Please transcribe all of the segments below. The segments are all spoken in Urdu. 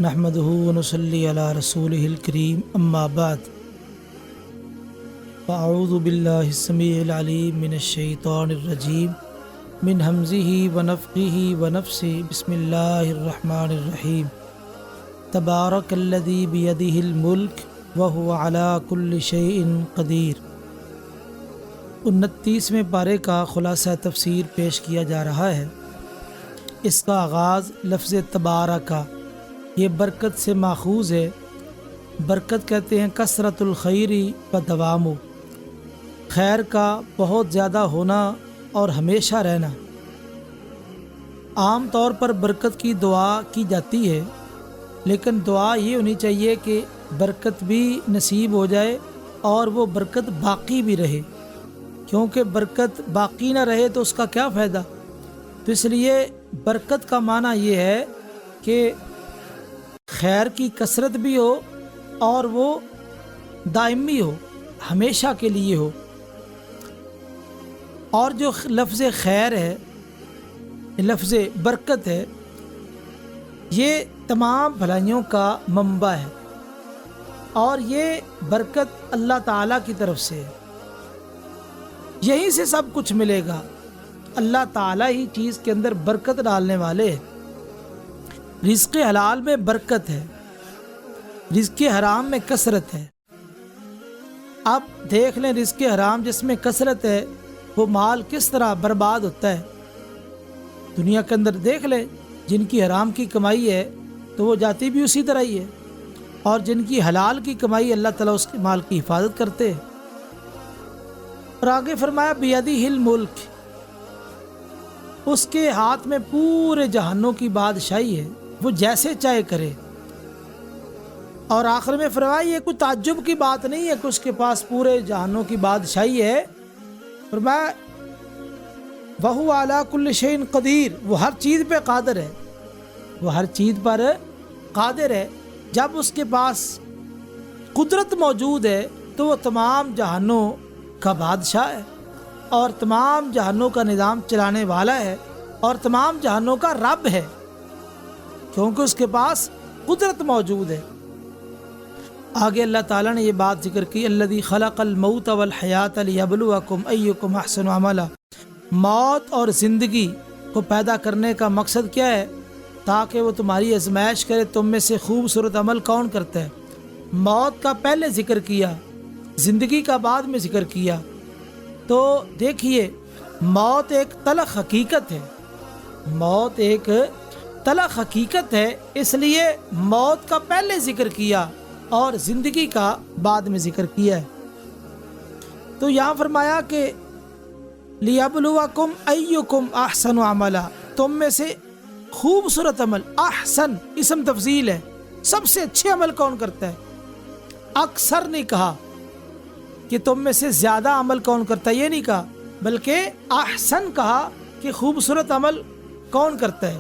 نحمدہ ونصلی علی رسولہ الکریم اما بعد فاعوذ باللہ السمیع العلیم من الشیطان الرجیم من ہمزہ ونفخہ ونفثہ بسم اللہ الرحمن الرحیم تبارک الذی بیدہ الملک وہو علی کل شیء قدیر۔ 29ویں پارے کا خلاصہ تفسیر پیش کیا جا رہا ہے۔ اس کا آغاز لفظ تبارک، یہ برکت سے ماخوذ ہے۔ برکت کہتے ہیں کثرت الخیر و دوام، خیر کا بہت زیادہ ہونا اور ہمیشہ رہنا۔ عام طور پر برکت کی دعا کی جاتی ہے، لیکن دعا یہ ہونی چاہیے کہ برکت بھی نصیب ہو جائے اور وہ برکت باقی بھی رہے، کیونکہ برکت باقی نہ رہے تو اس کا کیا فائدہ۔ تو اس لیے برکت کا معنی یہ ہے کہ خیر کی کثرت بھی ہو اور وہ دائمی ہو، ہمیشہ کے لیے ہو۔ اور جو لفظ خیر ہے، لفظ برکت ہے، یہ تمام بھلائیوں کا منبع ہے، اور یہ برکت اللہ تعالیٰ کی طرف سے ہے۔ یہیں سے سب کچھ ملے گا۔ اللہ تعالیٰ ہی چیز کے اندر برکت ڈالنے والے ہیں۔ رزق حلال میں برکت ہے، رزق حرام میں کثرت ہے۔ اب دیکھ لیں، رزق حرام جس میں کثرت ہے وہ مال کس طرح برباد ہوتا ہے۔ دنیا کے اندر دیکھ لیں، جن کی حرام کی کمائی ہے تو وہ جاتی بھی اسی طرح ہی ہے، اور جن کی حلال کی کمائی اللہ تعالیٰ اس کے مال کی حفاظت کرتے ہیں۔ اور آگے فرمایا بیدہ الملک، اس کے ہاتھ میں پورے جہانوں کی بادشاہی ہے، وہ جیسے چاہے کرے۔ اور آخر میں فرمایا یہ کوئی تعجب کی بات نہیں ہے کہ اس کے پاس پورے جہانوں کی بادشاہی ہے۔ فرمایا وَهُوَ عَلَى كُلِّ شَيْءٍ قدیر، وہ ہر چیز پہ قادر ہے، وہ ہر چیز پر قادر ہے۔ جب اس کے پاس قدرت موجود ہے تو وہ تمام جہانوں کا بادشاہ ہے، اور تمام جہانوں کا نظام چلانے والا ہے، اور تمام جہانوں کا رب ہے، کیونکہ اس کے پاس قدرت موجود ہے۔ آگے اللہ تعالیٰ نے یہ بات ذکر کی، الذی خلق الموت والحیات لیبلوکم ایکم احسن عملا۔ موت اور زندگی کو پیدا کرنے کا مقصد کیا ہے؟ تاکہ وہ تمہاری آزمائش کرے، تم میں سے خوبصورت عمل کون کرتا ہے۔ موت کا پہلے ذکر کیا، زندگی کا بعد میں ذکر کیا۔ تو دیکھیے، موت ایک تلخ حقیقت ہے، موت ایک تلخ حقیقت ہے، اس لیے موت کا پہلے ذکر کیا اور زندگی کا بعد میں ذکر کیا ہے۔ تو یہاں فرمایا کہ لیبلوکم ایکم احسن عملا، تم میں سے خوبصورت عمل، احسن اسم تفضیل ہے، سب سے اچھے عمل کون کرتا ہے۔ اکثر نہیں کہا کہ تم میں سے زیادہ عمل کون کرتا ہے، یہ نہیں کہا، بلکہ احسن کہا کہ خوبصورت عمل کون کرتا ہے۔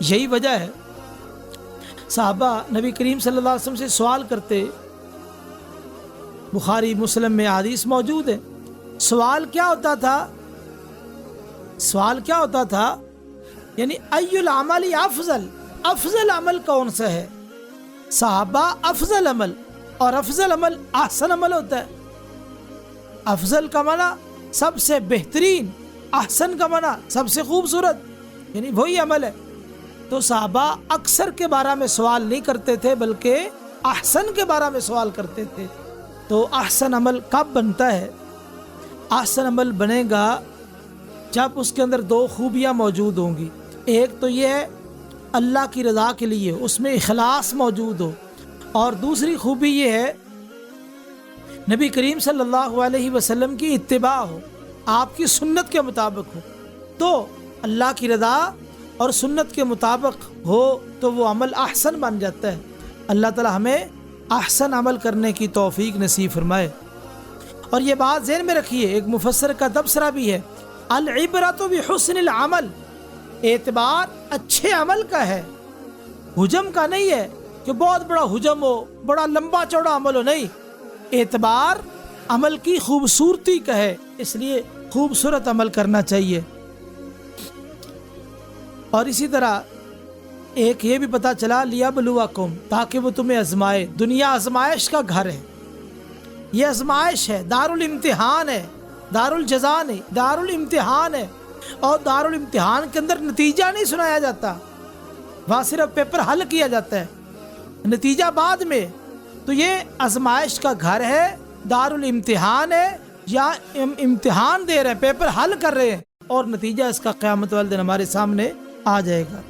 یہی وجہ ہے صحابہ نبی کریم صلی اللہ علیہ وسلم سے سوال کرتے، بخاری مسلم میں حدیث موجود ہے۔ سوال کیا ہوتا تھا؟ سوال کیا ہوتا تھا؟ یعنی ای العمل افضل، افضل عمل کون سا ہے؟ صحابہ افضل عمل، اور افضل عمل احسن عمل ہوتا ہے۔ افضل کا معنی سب سے بہترین، احسن کا معنی سب سے خوبصورت، یعنی وہی عمل ہے۔ تو صحابہ اکثر کے بارے میں سوال نہیں کرتے تھے، بلکہ احسن کے بارے میں سوال کرتے تھے۔ تو احسن عمل کب بنتا ہے؟ احسن عمل بنے گا جب اس کے اندر دو خوبیاں موجود ہوں گی۔ ایک تو یہ ہے اللہ کی رضا کے لیے، اس میں اخلاص موجود ہو، اور دوسری خوبی یہ ہے نبی کریم صلی اللہ علیہ وسلم کی اتباع ہو، آپ کی سنت کے مطابق ہو۔ تو اللہ کی رضا اور سنت کے مطابق ہو تو وہ عمل احسن بن جاتا ہے۔ اللہ تعالی ہمیں احسن عمل کرنے کی توفیق نصیب فرمائے۔ اور یہ بات ذہن میں رکھیے، ایک مفسر کا تبصرہ بھی ہے، العبرۃ بحسن العمل، اعتبار اچھے عمل کا ہے، حجم کا نہیں ہے کہ بہت بڑا حجم ہو، بڑا لمبا چوڑا عمل ہو، نہیں، اعتبار عمل کی خوبصورتی کا ہے، اس لیے خوبصورت عمل کرنا چاہیے۔ اور اسی طرح ایک یہ بھی پتا چلا لیبلوکم، تاکہ وہ تمہیں آزمائے۔ دنیا آزمائش کا گھر ہے، یہ آزمائش ہے، دارالامتحان ہے، دارالجزا نہیں، دارالامتحان ہے۔ اور دارالامتحان کے اندر نتیجہ نہیں سنایا جاتا، وہاں صرف پیپر حل کیا جاتا ہے، نتیجہ بعد میں۔ تو یہ آزمائش کا گھر ہے، دارالامتحان ہے، یا امتحان دے رہے ہیں، پیپر حل کر رہے ہیں، اور نتیجہ اس کا قیامت والے دن ہمارے سامنے آ جائے گا۔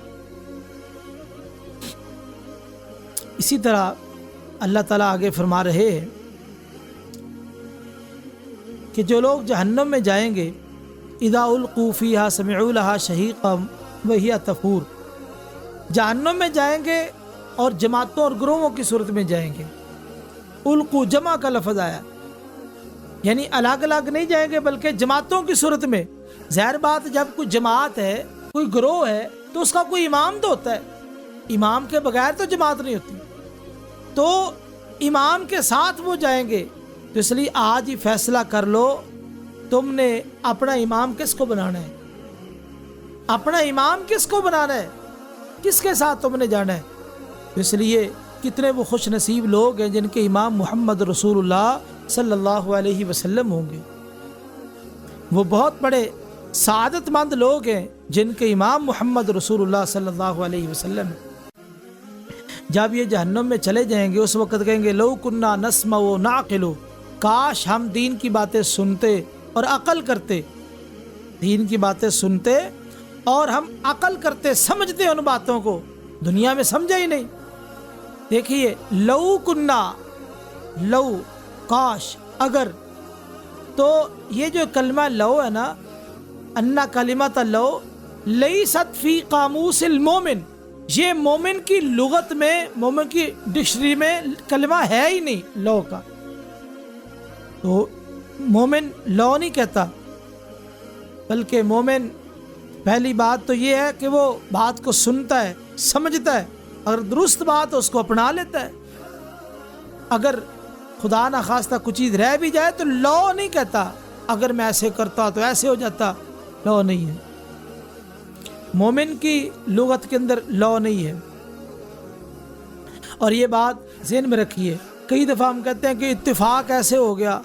اسی طرح اللہ تعالیٰ آگے فرما رہے ہیں کہ جو لوگ جہنم میں جائیں گے، اذا القوا فیہا سمعوا لہا شہیقا وہی تفور، جہنم میں جائیں گے اور جماعتوں اور گروہوں کی صورت میں جائیں گے۔ القوا جمع کا لفظ آیا، یعنی الگ الگ نہیں جائیں گے بلکہ جماعتوں کی صورت میں۔ ظاہر بات، جب کوئی جماعت ہے، کوئی گروہ ہے، تو اس کا کوئی امام تو ہوتا ہے، امام کے بغیر تو جماعت نہیں ہوتی، تو امام کے ساتھ وہ جائیں گے۔ تو اس لیے آج ہی فیصلہ کر لو، تم نے اپنا امام کس کو بنانا ہے، اپنا امام کس کو بنانا ہے، کس کے ساتھ تم نے جانا ہے۔ اس لیے کتنے وہ خوش نصیب لوگ ہیں جن کے امام محمد رسول اللہ صلی اللہ علیہ وسلم ہوں گے۔ وہ بہت بڑے سعادت مند لوگ ہیں جن کے امام محمد رسول اللہ صلی اللہ علیہ وسلم ہیں۔ جب یہ جہنم میں چلے جائیں گے، اس وقت کہیں گے لو کننا نسمع و نعقل، کاش ہم دین کی باتیں سنتے اور عقل کرتے، دین کی باتیں سنتے اور ہم عقل کرتے، سمجھتے ان باتوں کو، دنیا میں سمجھا ہی نہیں۔ دیکھیے، لو کننا، لو کاش، اگر، تو یہ جو کلمہ لو ہے نا، انا کلمۃ لو لیست فی قاموس المومن، یہ مومن کی لغت میں، مومن کی ڈکشنری میں کلمہ ہے ہی نہیں لو کا۔ تو مومن لو نہیں کہتا، بلکہ مومن پہلی بات تو یہ ہے کہ وہ بات کو سنتا ہے، سمجھتا ہے، اور درست بات اس کو اپنا لیتا ہے۔ اگر خدا نخواستہ کچھ چیز رہ بھی جائے تو لو نہیں کہتا، اگر میں ایسے کرتا تو ایسے ہو جاتا، لو نہیں ہے۔ مومن کی لغت کے اندر لو نہیں ہے۔ اور یہ بات ذہن میں رکھیے، کئی دفعہ ہم کہتے ہیں کہ اتفاق ایسے ہو گیا،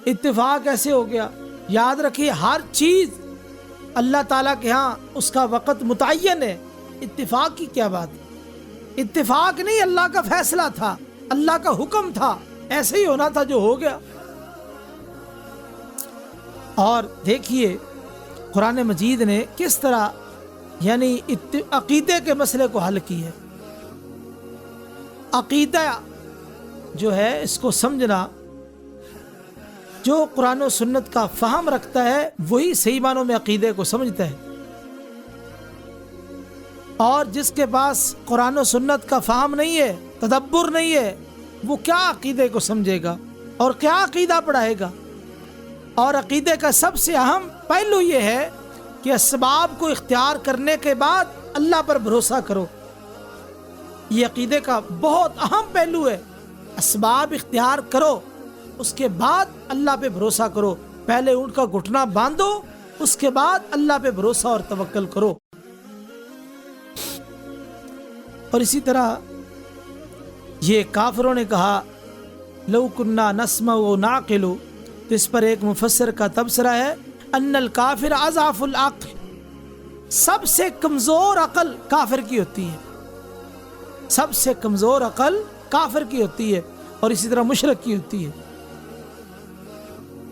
اتفاق ایسے ہو گیا۔ یاد رکھیے، ہر چیز اللہ تعالیٰ کے ہاں اس کا وقت متعین ہے۔ اتفاق کی کیا بات ہے؟ اتفاق نہیں، اللہ کا فیصلہ تھا، اللہ کا حکم تھا، ایسے ہی ہونا تھا جو ہو گیا۔ اور دیکھیے قرآن مجید نے کس طرح یعنی عقیدے کے مسئلے کو حل کی ہے۔ عقیدہ جو ہے، اس کو سمجھنا، جو قرآن و سنت کا فہم رکھتا ہے وہی صحیح معنوں میں عقیدے کو سمجھتا ہے، اور جس کے پاس قرآن و سنت کا فہم نہیں ہے، تدبر نہیں ہے، وہ کیا عقیدے کو سمجھے گا اور کیا عقیدہ پڑھائے گا۔ اور عقیدے کا سب سے اہم پہلو یہ ہے کہ اسباب کو اختیار کرنے کے بعد اللہ پر بھروسہ کرو۔ یہ عقیدے کا بہت اہم پہلو ہے، اسباب اختیار کرو، اس کے بعد اللہ پہ بھروسہ کرو۔ پہلے ان کا گھٹنا باندھو، اس کے بعد اللہ پہ بھروسہ اور توکل کرو۔ اور اسی طرح یہ کافروں نے کہا لو کننا نسمع و نعقل، تو اس پر ایک مفسر کا تبصرہ ہے ان الکافر اضعف العقل، سب سے کمزور عقل کافر کی ہوتی ہے، سب سے کمزور عقل کافر کی ہوتی ہے، اور اسی طرح مشرک کی ہوتی ہے۔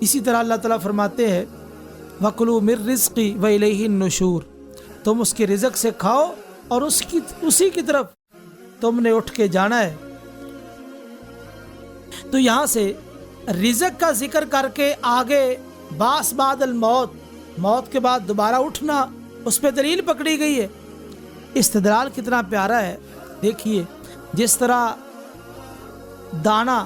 اسی طرح اللہ تعالیٰ فرماتے ہیں وَكُلُوا مِن رِزْقِي وَإِلَيْهِ النُّشُورُ، تم اس کے رزق سے کھاؤ اور اسی کی طرف تم نے اٹھ کے جانا ہے۔ تو یہاں سے رزق کا ذکر کر کے آگے باس بعد الموت، موت کے بعد دوبارہ اٹھنا، اس پہ دلیل پکڑی گئی ہے۔ استدلال کتنا پیارا ہے، دیکھیے جس طرح دانا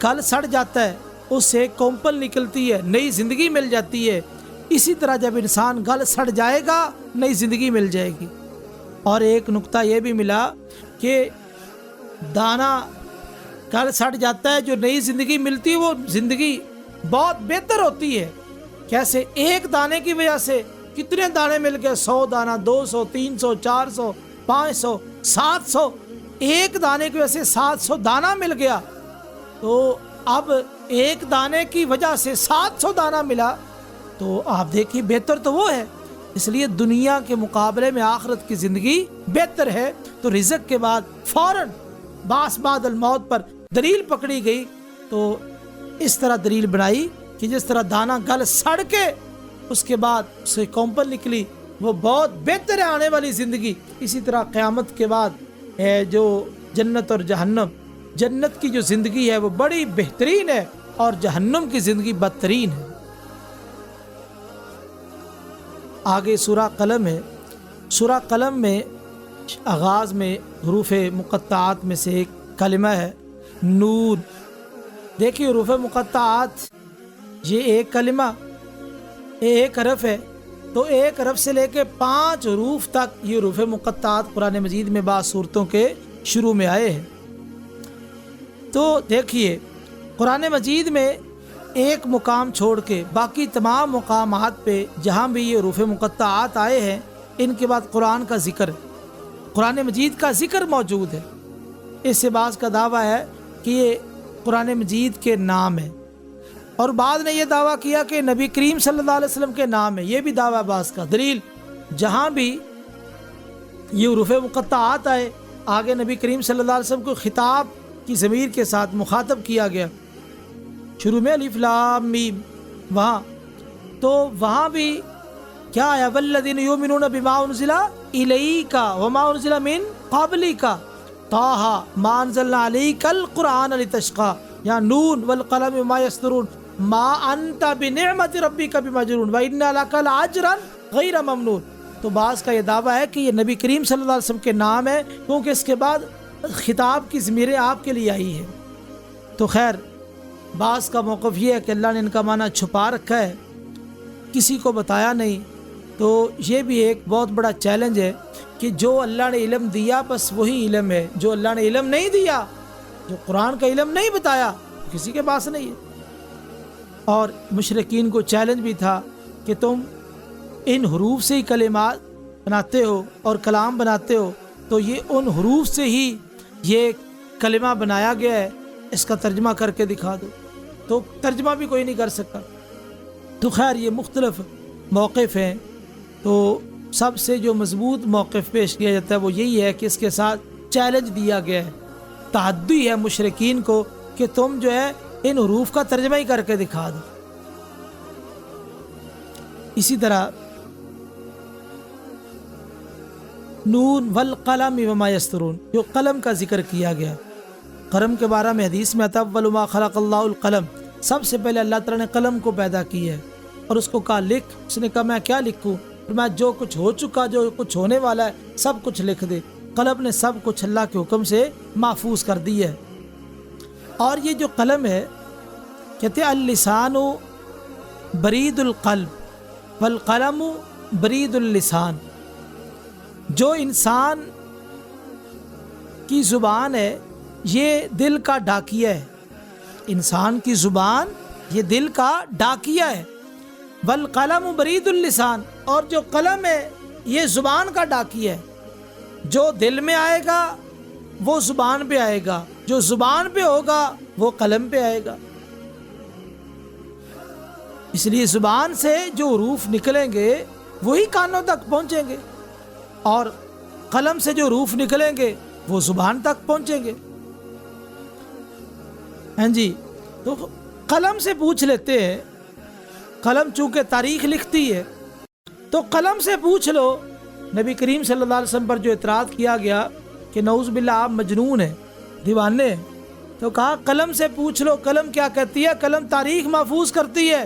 گل سڑ جاتا ہے، اس سے کومپل نکلتی ہے، نئی زندگی مل جاتی ہے، اسی طرح جب انسان گل سڑ جائے گا نئی زندگی مل جائے گی۔ اور ایک نقطہ یہ بھی ملا کہ دانا گل سڑ جاتا ہے، جو نئی زندگی ملتی ہے وہ زندگی بہت بہتر ہوتی ہے۔ کیسے؟ ایک دانے کی وجہ سے کتنے دانے مل گئے، 100 دانہ، 200، 300، 400، 500, 700, ایک دانے کی وجہ سے 700 دانہ مل گیا، تو اب ایک دانے کی وجہ سے 700 دانہ ملا، تو آپ دیکھیے بہتر تو وہ ہے۔ اس لیے دنیا کے مقابلے میں آخرت کی زندگی بہتر ہے۔ تو رزق کے بعد فوراً باس بعد الموت پر دلیل پکڑی گئی، تو اس طرح دلیل بنائی کہ جس طرح دانہ گل سڑ کے اس کے بعد اسے کمپل نکلی، وہ بہت بہتر ہے آنے والی زندگی، اسی طرح قیامت کے بعد ہے جو جنت اور جہنم، جنت کی جو زندگی ہے وہ بڑی بہترین ہے اور جہنم کی زندگی بدترین ہے۔ آگے سورہ قلم ہے۔ سورہ قلم میں آغاز میں حروف مقطعات میں سے ایک کلمہ ہے نون۔ دیکھیے حروف مقطعات یہ ایک کلمہ، ایک حرف ہے، تو ایک حرف سے لے کے 5 حروف تک یہ حروف مقطعات قرآن مجید میں بعض صورتوں کے شروع میں آئے ہیں۔ تو دیکھیے قرآن مجید میں ایک مقام چھوڑ کے باقی تمام مقامات پہ جہاں بھی یہ حروف مقطعات آئے ہیں ان کے بعد قرآن کا ذکر، قرآن مجید کا ذکر موجود ہے۔ اس سے بعض کا دعویٰ ہے کہ یہ قرآن مجید کے نام ہے، اور بعض نے یہ دعویٰ کیا کہ نبی کریم صلی اللہ علیہ وسلم کے نام ہے، یہ بھی دعویٰ بعض کا۔ دلیل جہاں بھی یہ حروف مقطعات آئے آگے نبی کریم صلی اللہ علیہ وسلم کو خطاب کی ضمیر کے ساتھ مخاطب کیا گیا، شروع میں الف لام میم، وہاں تو وہاں بھی کیا آیا والذین یؤمنون بما انزل الیک وما انزل من قبلک طٰ ما انزلنا علیک القرآن لتشقی، یا نون والقلم وما یسطرون ما انت بنعمت ربک بمجنون وان لک لاجرا غیر ممنون۔ تو بعض کا یہ دعویٰ ہے کہ یہ نبی کریم صلی اللہ علیہ وسلم کے نام ہے کیونکہ اس کے بعد خطاب کی ضمیریں آپ کے لیے آئی ہے۔ تو خیر بعض کا موقف یہ ہے کہ اللہ نے ان کا معنی چھپا رکھا ہے، کسی کو بتایا نہیں۔ تو یہ بھی ایک بہت بڑا چیلنج ہے کہ جو اللہ نے علم دیا بس وہی علم ہے، جو اللہ نے علم نہیں دیا، جو قرآن کا علم نہیں بتایا، کسی کے پاس نہیں ہے۔ اور مشرکین کو چیلنج بھی تھا کہ تم ان حروف سے ہی کلمات بناتے ہو اور کلام بناتے ہو، تو یہ ان حروف سے ہی یہ کلمہ بنایا گیا ہے، اس کا ترجمہ کر کے دکھا دو۔ تو ترجمہ بھی کوئی نہیں کر سکتا۔ تو خیر یہ مختلف موقف ہیں، تو سب سے جو مضبوط موقف پیش کیا جاتا ہے وہ یہی ہے کہ اس کے ساتھ چیلنج دیا گیا ہے، تحدی ہے مشرکین کو کہ تم جو ہے ان حروف کا ترجمہ ہی کر کے دکھا دو۔ اسی طرح نون والقلم وما یسطرون، جو قلم کا ذکر کیا گیا، قلم کے بارے میں حدیث میں آتا ہے اول ما خلق اللہ القلم، سب سے پہلے اللہ تعالیٰ نے قلم کو پیدا کیا ہے اور اس کو کہا لکھ۔ اس نے کہا میں کیا لکھوں؟ میں جو کچھ ہو چکا، جو کچھ ہونے والا ہے سب کچھ لکھ دے۔ قلم نے سب کچھ اللہ کے حکم سے محفوظ کر دی ہے۔ اور یہ جو قلم ہے کہتے ہیں اللسان برید القلب والقلم برید اللسان، جو انسان کی زبان ہے یہ دل کا ڈاکیہ ہے، انسان کی زبان یہ دل کا ڈاکیہ ہے۔ والقلم برید اللسان، اور جو قلم ہے یہ زبان کا ڈاکیہ ہے، جو دل میں آئے گا وہ زبان پہ آئے گا، جو زبان پہ ہوگا وہ قلم پہ آئے گا۔ اس لیے زبان سے جو حروف نکلیں گے وہی کانوں تک پہنچیں گے، اور قلم سے جو حروف نکلیں گے وہ زبان تک پہنچیں گے۔ ہاں جی، تو قلم سے پوچھ لیتے ہیں، قلم چونکہ تاریخ لکھتی ہے تو قلم سے پوچھ لو۔ نبی کریم صلی اللہ علیہ وسلم پر جو اعتراض کیا گیا کہ نعوذ باللہ آپ مجنون ہیں، دیوانے ہیں، تو کہا قلم سے پوچھ لو، قلم کیا کہتی ہے؟ قلم تاریخ محفوظ کرتی ہے۔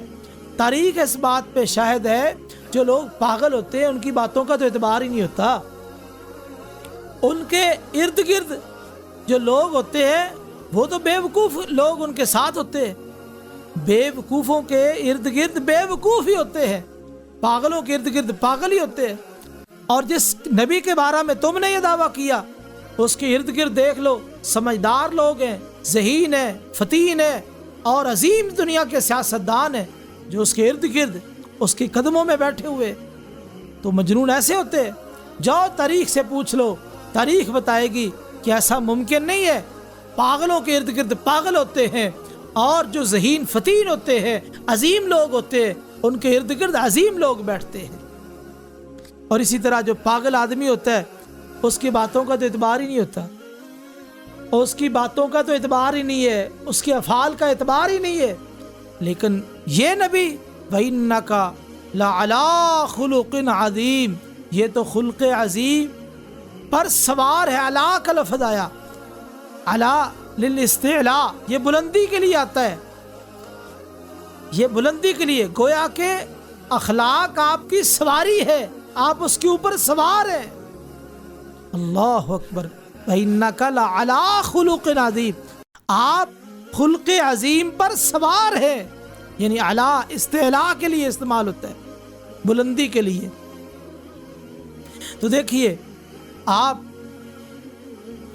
تاریخ اس بات پہ شاہد ہے جو لوگ پاگل ہوتے ہیں ان کی باتوں کا تو اعتبار ہی نہیں ہوتا، ان کے ارد گرد جو لوگ ہوتے ہیں وہ تو بے وقوف لوگ ان کے ساتھ ہوتے ہیں، بے وقوفوں کے ارد گرد بے وقوف ہی ہوتے ہیں، پاگلوں کے ارد گرد پاگل ہی ہوتے ہیں۔ اور جس نبی کے بارے میں تم نے یہ دعویٰ کیا اس کے ارد گرد دیکھ لو، سمجھدار لوگ ہیں، ذہین ہیں، فتین ہیں اور عظیم دنیا کے سیاستدان ہیں جو اس کے ارد گرد اس کے قدموں میں بیٹھے ہوئے۔ تو مجنون ایسے ہوتے ہیں؟ جاؤ تاریخ سے پوچھ لو تاریخ بتائے گی کہ ایسا ممکن نہیں ہے. پاگلوں کے ارد گرد پاگل ہوتے ہیں اور جو ذہین فتین ہوتے ہیں، عظیم لوگ ہوتے ہیں، ان کے ارد گرد عظیم لوگ بیٹھتے ہیں. اور اسی طرح جو پاگل آدمی ہوتا ہے اس کی باتوں کا تو اعتبار ہی نہیں ہوتا، اس کی باتوں کا تو اعتبار ہی نہیں ہے، اس کے افعال کا اعتبار ہی نہیں ہے. لیکن یہ نبی وَإِنَّكَ لَعَلَىٰ خُلُقٍ عَظِيمٍ، یہ تو خلق عظیم پر سوار ہے. علا کا لفظ آیا، علا للاستعلاء، یہ بلندی کے لیے آتا ہے، یہ بلندی کے لیے. گویا کہ اخلاق آپ کی سواری ہے، آپ اس کے اوپر سوار ہیں. اللہ اکبر. وَإِنَّكَ لَعَلَىٰ خُلُقٍ عَظِيمٍ، آپ خلق عظیم پر سوار ہیں. یعنی علا استعلاء کے لیے استعمال ہوتا ہے، بلندی کے لیے. تو دیکھیے آپ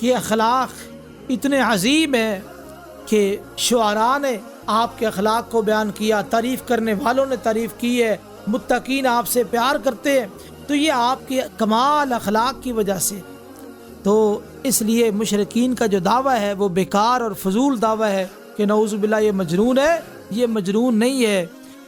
کے اخلاق اتنے عظیم ہیں کہ شعراء نے آپ کے اخلاق کو بیان کیا، تعریف کرنے والوں نے تعریف کی ہے، متقین آپ سے پیار کرتے ہیں. تو یہ آپ کے کمال اخلاق کی وجہ سے. تو اس لیے مشرکین کا جو دعویٰ ہے وہ بیکار اور فضول دعویٰ ہے کہ نعوذ باللہ یہ مجنون ہے. یہ مجنون نہیں ہے،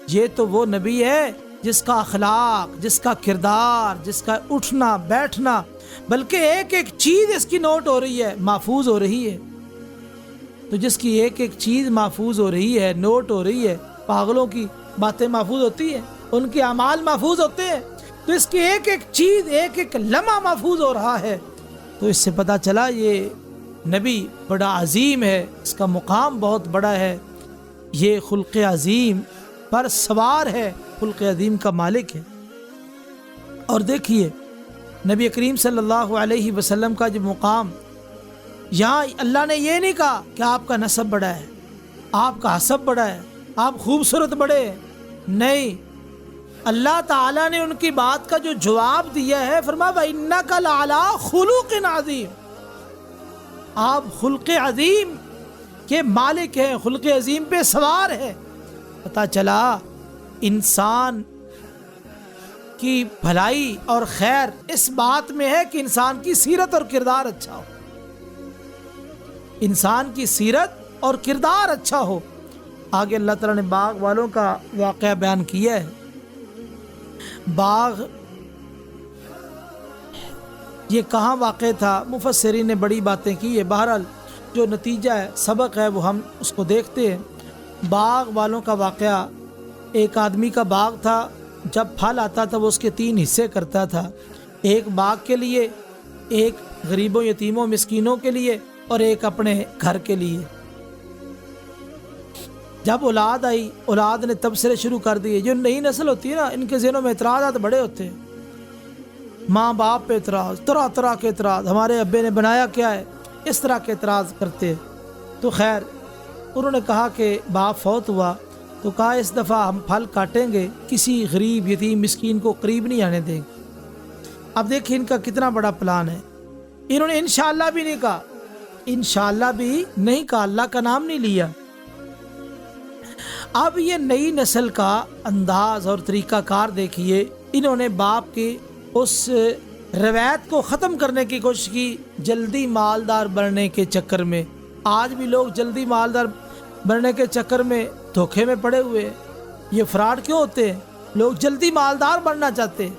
یہ تو وہ نبی ہے جس کا اخلاق، جس کا کردار، جس کا اٹھنا بیٹھنا، بلکہ ایک ایک چیز اس کی نوٹ ہو رہی ہے، محفوظ ہو رہی ہے. تو جس کی ایک ایک چیز محفوظ ہو رہی ہے، نوٹ ہو رہی ہے. پاگلوں کی باتیں محفوظ ہوتی ہیں، ان کے اعمال محفوظ ہوتے ہیں، تو اس کی ایک ایک چیز، ایک ایک لمحہ محفوظ ہو رہا ہے. تو اس سے پتہ چلا یہ نبی بڑا عظیم ہے، اس کا مقام بہت بڑا ہے، یہ خلق عظیم پر سوار ہے، خلق عظیم کا مالک ہے. اور دیکھیے نبی کریم صلی اللہ علیہ وسلم کا جو مقام، یہاں اللہ نے یہ نہیں کہا کہ آپ کا نسب بڑا ہے، آپ کا حسب بڑا ہے، آپ خوبصورت بڑے ہیں. نہیں، اللہ تعالیٰ نے ان کی بات کا جو جواب دیا ہے فرمایا وَإِنَّكَ لَعَلَىٰ خُلُقٍ عَظِيمٍ، آپ خلق عظیم کے مالک ہیں، خلق عظیم پہ سوار ہے. پتہ چلا انسان کی بھلائی اور خیر اس بات میں ہے کہ انسان کی سیرت اور کردار اچھا ہو، انسان کی سیرت اور کردار اچھا ہو. آگے اللہ تعالیٰ نے باغ والوں کا واقعہ بیان کیا ہے. باغ یہ کہاں واقع تھا، مفسرین نے بڑی باتیں کی ہے. بہرحال جو نتیجہ ہے، سبق ہے، وہ ہم اس کو دیکھتے ہیں. باغ والوں کا واقعہ، ایک آدمی کا باغ تھا، جب پھل آتا تھا وہ اس کے 3 حصے کرتا تھا، ایک باغ کے لیے، ایک غریبوں یتیموں مسکینوں کے لیے، اور ایک اپنے گھر کے لیے. جب اولاد آئی، اولاد نے تبصرے شروع کر دیے. جو نئی نسل ہوتی ہے نا، ان کے ذہنوں میں اعتراضات بڑے ہوتے ہیں، ماں باپ پہ اعتراض، طرح طرح کے اعتراض، ہمارے ابے نے بنایا کیا ہے، اس طرح کے اعتراض کرتے ہیں. تو خیر انہوں نے کہا کہ باپ فوت ہوا، تو کہا اس دفعہ ہم پھل کاٹیں گے، کسی غریب یتیم مسکین کو قریب نہیں آنے دیں گے. اب دیکھیں ان کا کتنا بڑا پلان ہے. انہوں نے انشاءاللہ بھی نہیں کہا، انشاءاللہ بھی نہیں کہا، اللہ کا نام نہیں لیا. اب یہ نئی نسل کا انداز اور طریقہ کار دیکھیے. انہوں نے باپ کی اس روایت کو ختم کرنے کی کوشش کی، جلدی مالدار بننے کے چکر میں. آج بھی لوگ جلدی مالدار بننے کے چکر میں دھوکے میں پڑے ہوئے. یہ فراڈ کیوں ہوتے ہیں؟ لوگ جلدی مالدار بننا چاہتے ہیں.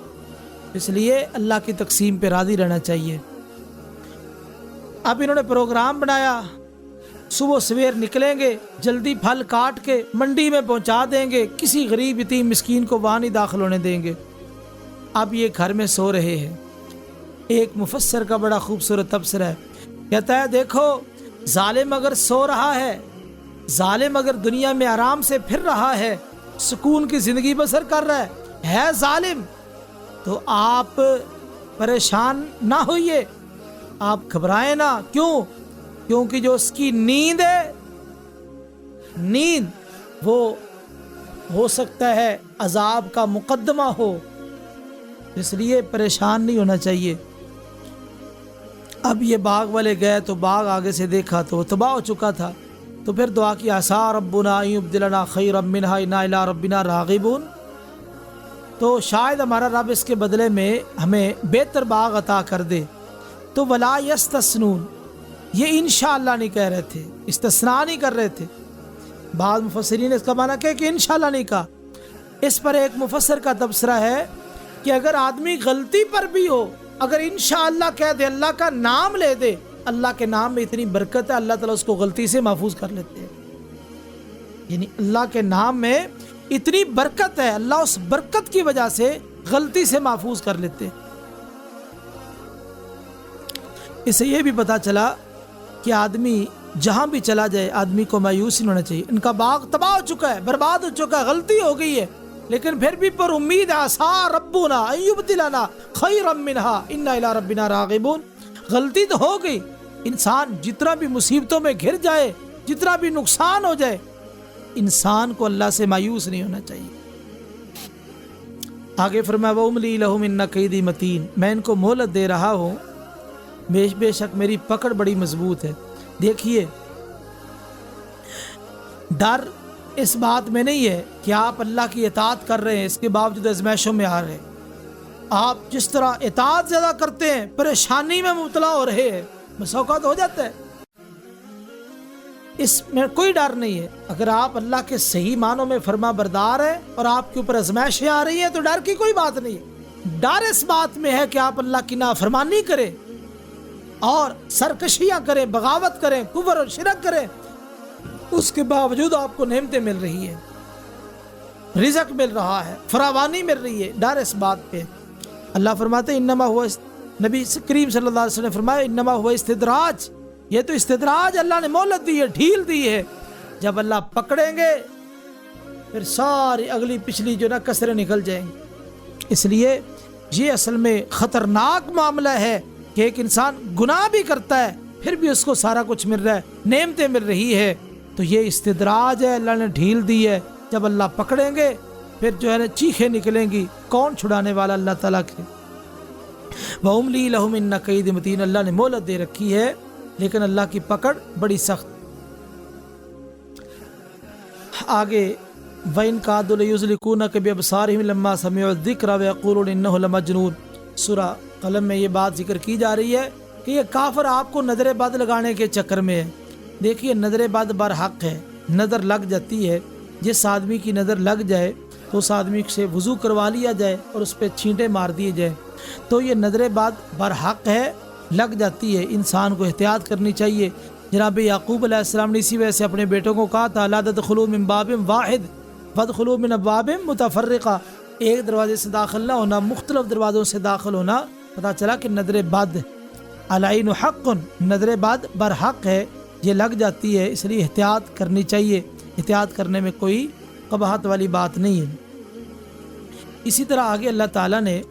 اس لیے اللہ کی تقسیم پہ راضی رہنا چاہیے. اب انہوں نے پروگرام بنایا، صبح سویر نکلیں گے، جلدی پھل کاٹ کے منڈی میں پہنچا دیں گے، کسی غریب یتیم مسکین کو وہاں نہیں داخل ہونے دیں گے. اب یہ گھر میں سو رہے ہیں. ایک مفسر کا بڑا خوبصورت تبصرہ ہے، کہتا ہے دیکھو ظالم اگر سو رہا ہے، ظالم اگر دنیا میں آرام سے پھر رہا ہے، سکون کی زندگی بسر کر رہا ہے ظالم، تو آپ پریشان نہ ہوئیے، آپ گھبرائیں نہ. کیوں؟ کیونکہ جو اس کی نیند ہے، نیند وہ ہو سکتا ہے عذاب کا مقدمہ ہو، اس لیے پریشان نہیں ہونا چاہیے. اب یہ باغ والے گئے تو باغ آگے سے دیکھا تو تباہ ہو چکا تھا. تو پھر دعا کی عسیٰ ربنا ان یبدلنا خیرا منہا انا الی ربنا راغبون، تو شاید ہمارا رب اس کے بدلے میں ہمیں بہتر باغ عطا کر دے. تو ولا یستثنون یہ انشاءاللہ نہیں کہہ رہے تھے، استثناء نہیں کر رہے تھے. بعض مفسرین نے اس کا معنی کہ انشاءاللہ نہیں کہا. اس پر ایک مفسر کا تبصرہ ہے کہ اگر آدمی غلطی پر بھی ہو، اگر انشاءاللہ کہہ دے، اللہ کا نام لے دے، اللہ کے نام میں اتنی برکت ہے، اللہ تعالیٰ اس کو غلطی سے محفوظ کر لیتے ہیں. یعنی اللہ کے نام میں اتنی برکت ہے، اللہ اس برکت کی وجہ سے غلطی سے محفوظ کر لیتے ہیں. اس سے یہ بھی پتا چلا کہ آدمی جہاں بھی چلا جائے آدمی کو مایوس نہیں ہونا چاہیے. ان کا باغ تباہ ہو چکا ہے، برباد ہو چکا ہے، غلطی ہو گئی ہے، لیکن پھر بھی پر امید عسا ربنا ان یبدلنا خیرا منها انا الی ربنا راغبون. غلطی تو ہو گئی. انسان جتنا بھی مصیبتوں میں گھر جائے، جتنا بھی نقصان ہو جائے، انسان کو اللہ سے مایوس نہیں ہونا چاہیے. آگے فرمایا وَأُمْلِي لَهُمْ إِنَّ كَيْدِي مَتِينٌ، میں ان کو مہلت دے رہا ہوں، بے شک میری پکڑ بڑی مضبوط ہے. دیکھیے ڈر اس بات میں نہیں ہے کہ آپ اللہ کی اطاعت کر رہے ہیں اس کے باوجود آزمائشوں میں آ رہے ہیں. آپ جس طرح اطاعت زیادہ کرتے ہیں پریشانی میں مبتلا ہو رہے ہیں، بس اوقات ہو جاتا ہے. اس میں کوئی ڈر نہیں ہے. اگر آپ اللہ کے صحیح معنوں میں فرما بردار ہیں اور آپ کے اوپر آزمائشیں آ رہی ہیں تو ڈر کی کوئی بات نہیں ہے. ڈر اس بات میں ہے کہ آپ اللہ کی نافرمانی کریں اور سرکشیاں کریں، بغاوت کریں، کفر اور شرک کریں، اس کے باوجود آپ کو نعمتیں مل رہی ہیں، رزق مل رہا ہے، فراوانی مل رہی ہے. ڈر اس بات پہ. اللہ فرماتے انما ہوا، نبی کریم صلی اللہ علیہ وسلم نے فرمایا انما ہوا استدراج، یہ تو استدراج، اللہ نے مہلت دی ہے، ڈھیل دی ہے. جب اللہ پکڑیں گے پھر ساری اگلی پچھلی جو نا کسریں نکل جائیں گی. اس لیے یہ اصل میں خطرناک معاملہ ہے کہ ایک انسان گناہ بھی کرتا ہے پھر بھی اس کو سارا کچھ مل رہا ہے، نعمتیں مل رہی ہے، تو یہ استدراج ہے، اللہ نے ڈھیل دی ہے. جب اللہ پکڑیں گے پھر جو ہے نا چیخیں نکلیں گی. کون چھڑانے والا؟ اللہ تعالیٰ کے. وَأُمْلِي لَهُمْ إِنَّ كَيْدِي مَتِينٌ، اللہ نے مہلت دے رکھی ہے لیکن اللہ کی پکڑ بڑی سخت. آگے وَإِن كَادُوا لَيُزْلِقُونَكَ بِأَبْصَارِهِمْ لَمَّا سَمِعُوا الذِّكْرَ وَيَقُولُونَ إِنَّهُ لَمَجْنُونٌ. سورہ قلم میں یہ بات ذکر کی جا رہی ہے کہ یہ کافر آپ کو نظر بد لگانے کے چکر میں ہے. دیکھیے نظر بد برحق ہے، نظر لگ جاتی ہے. جس آدمی کی نظر لگ جائے تو اس آدمی سے وضو کروا لیا جائے اور اس پہ چھینٹے مار دیے جائیں تو یہ نظر بد برحق ہے، لگ جاتی ہے. انسان کو احتیاط کرنی چاہیے. جناب یعقوب علیہ السلام نے اسی وجہ سے اپنے بیٹوں کو کہا تھا لا تدخلوا من باب واحد وادخلوا من ابواب متفرقہ، ایک دروازے سے داخل نہ ہونا، مختلف دروازوں سے داخل ہونا. پتہ چلا کہ نظر بد العین حق، نظر بد برحق ہے، یہ لگ جاتی ہے. اس لیے احتیاط کرنی چاہیے. احتیاط کرنے میں کوئی قباحت والی بات نہیں ہے. اسی طرح آگے اللہ تعالیٰ نے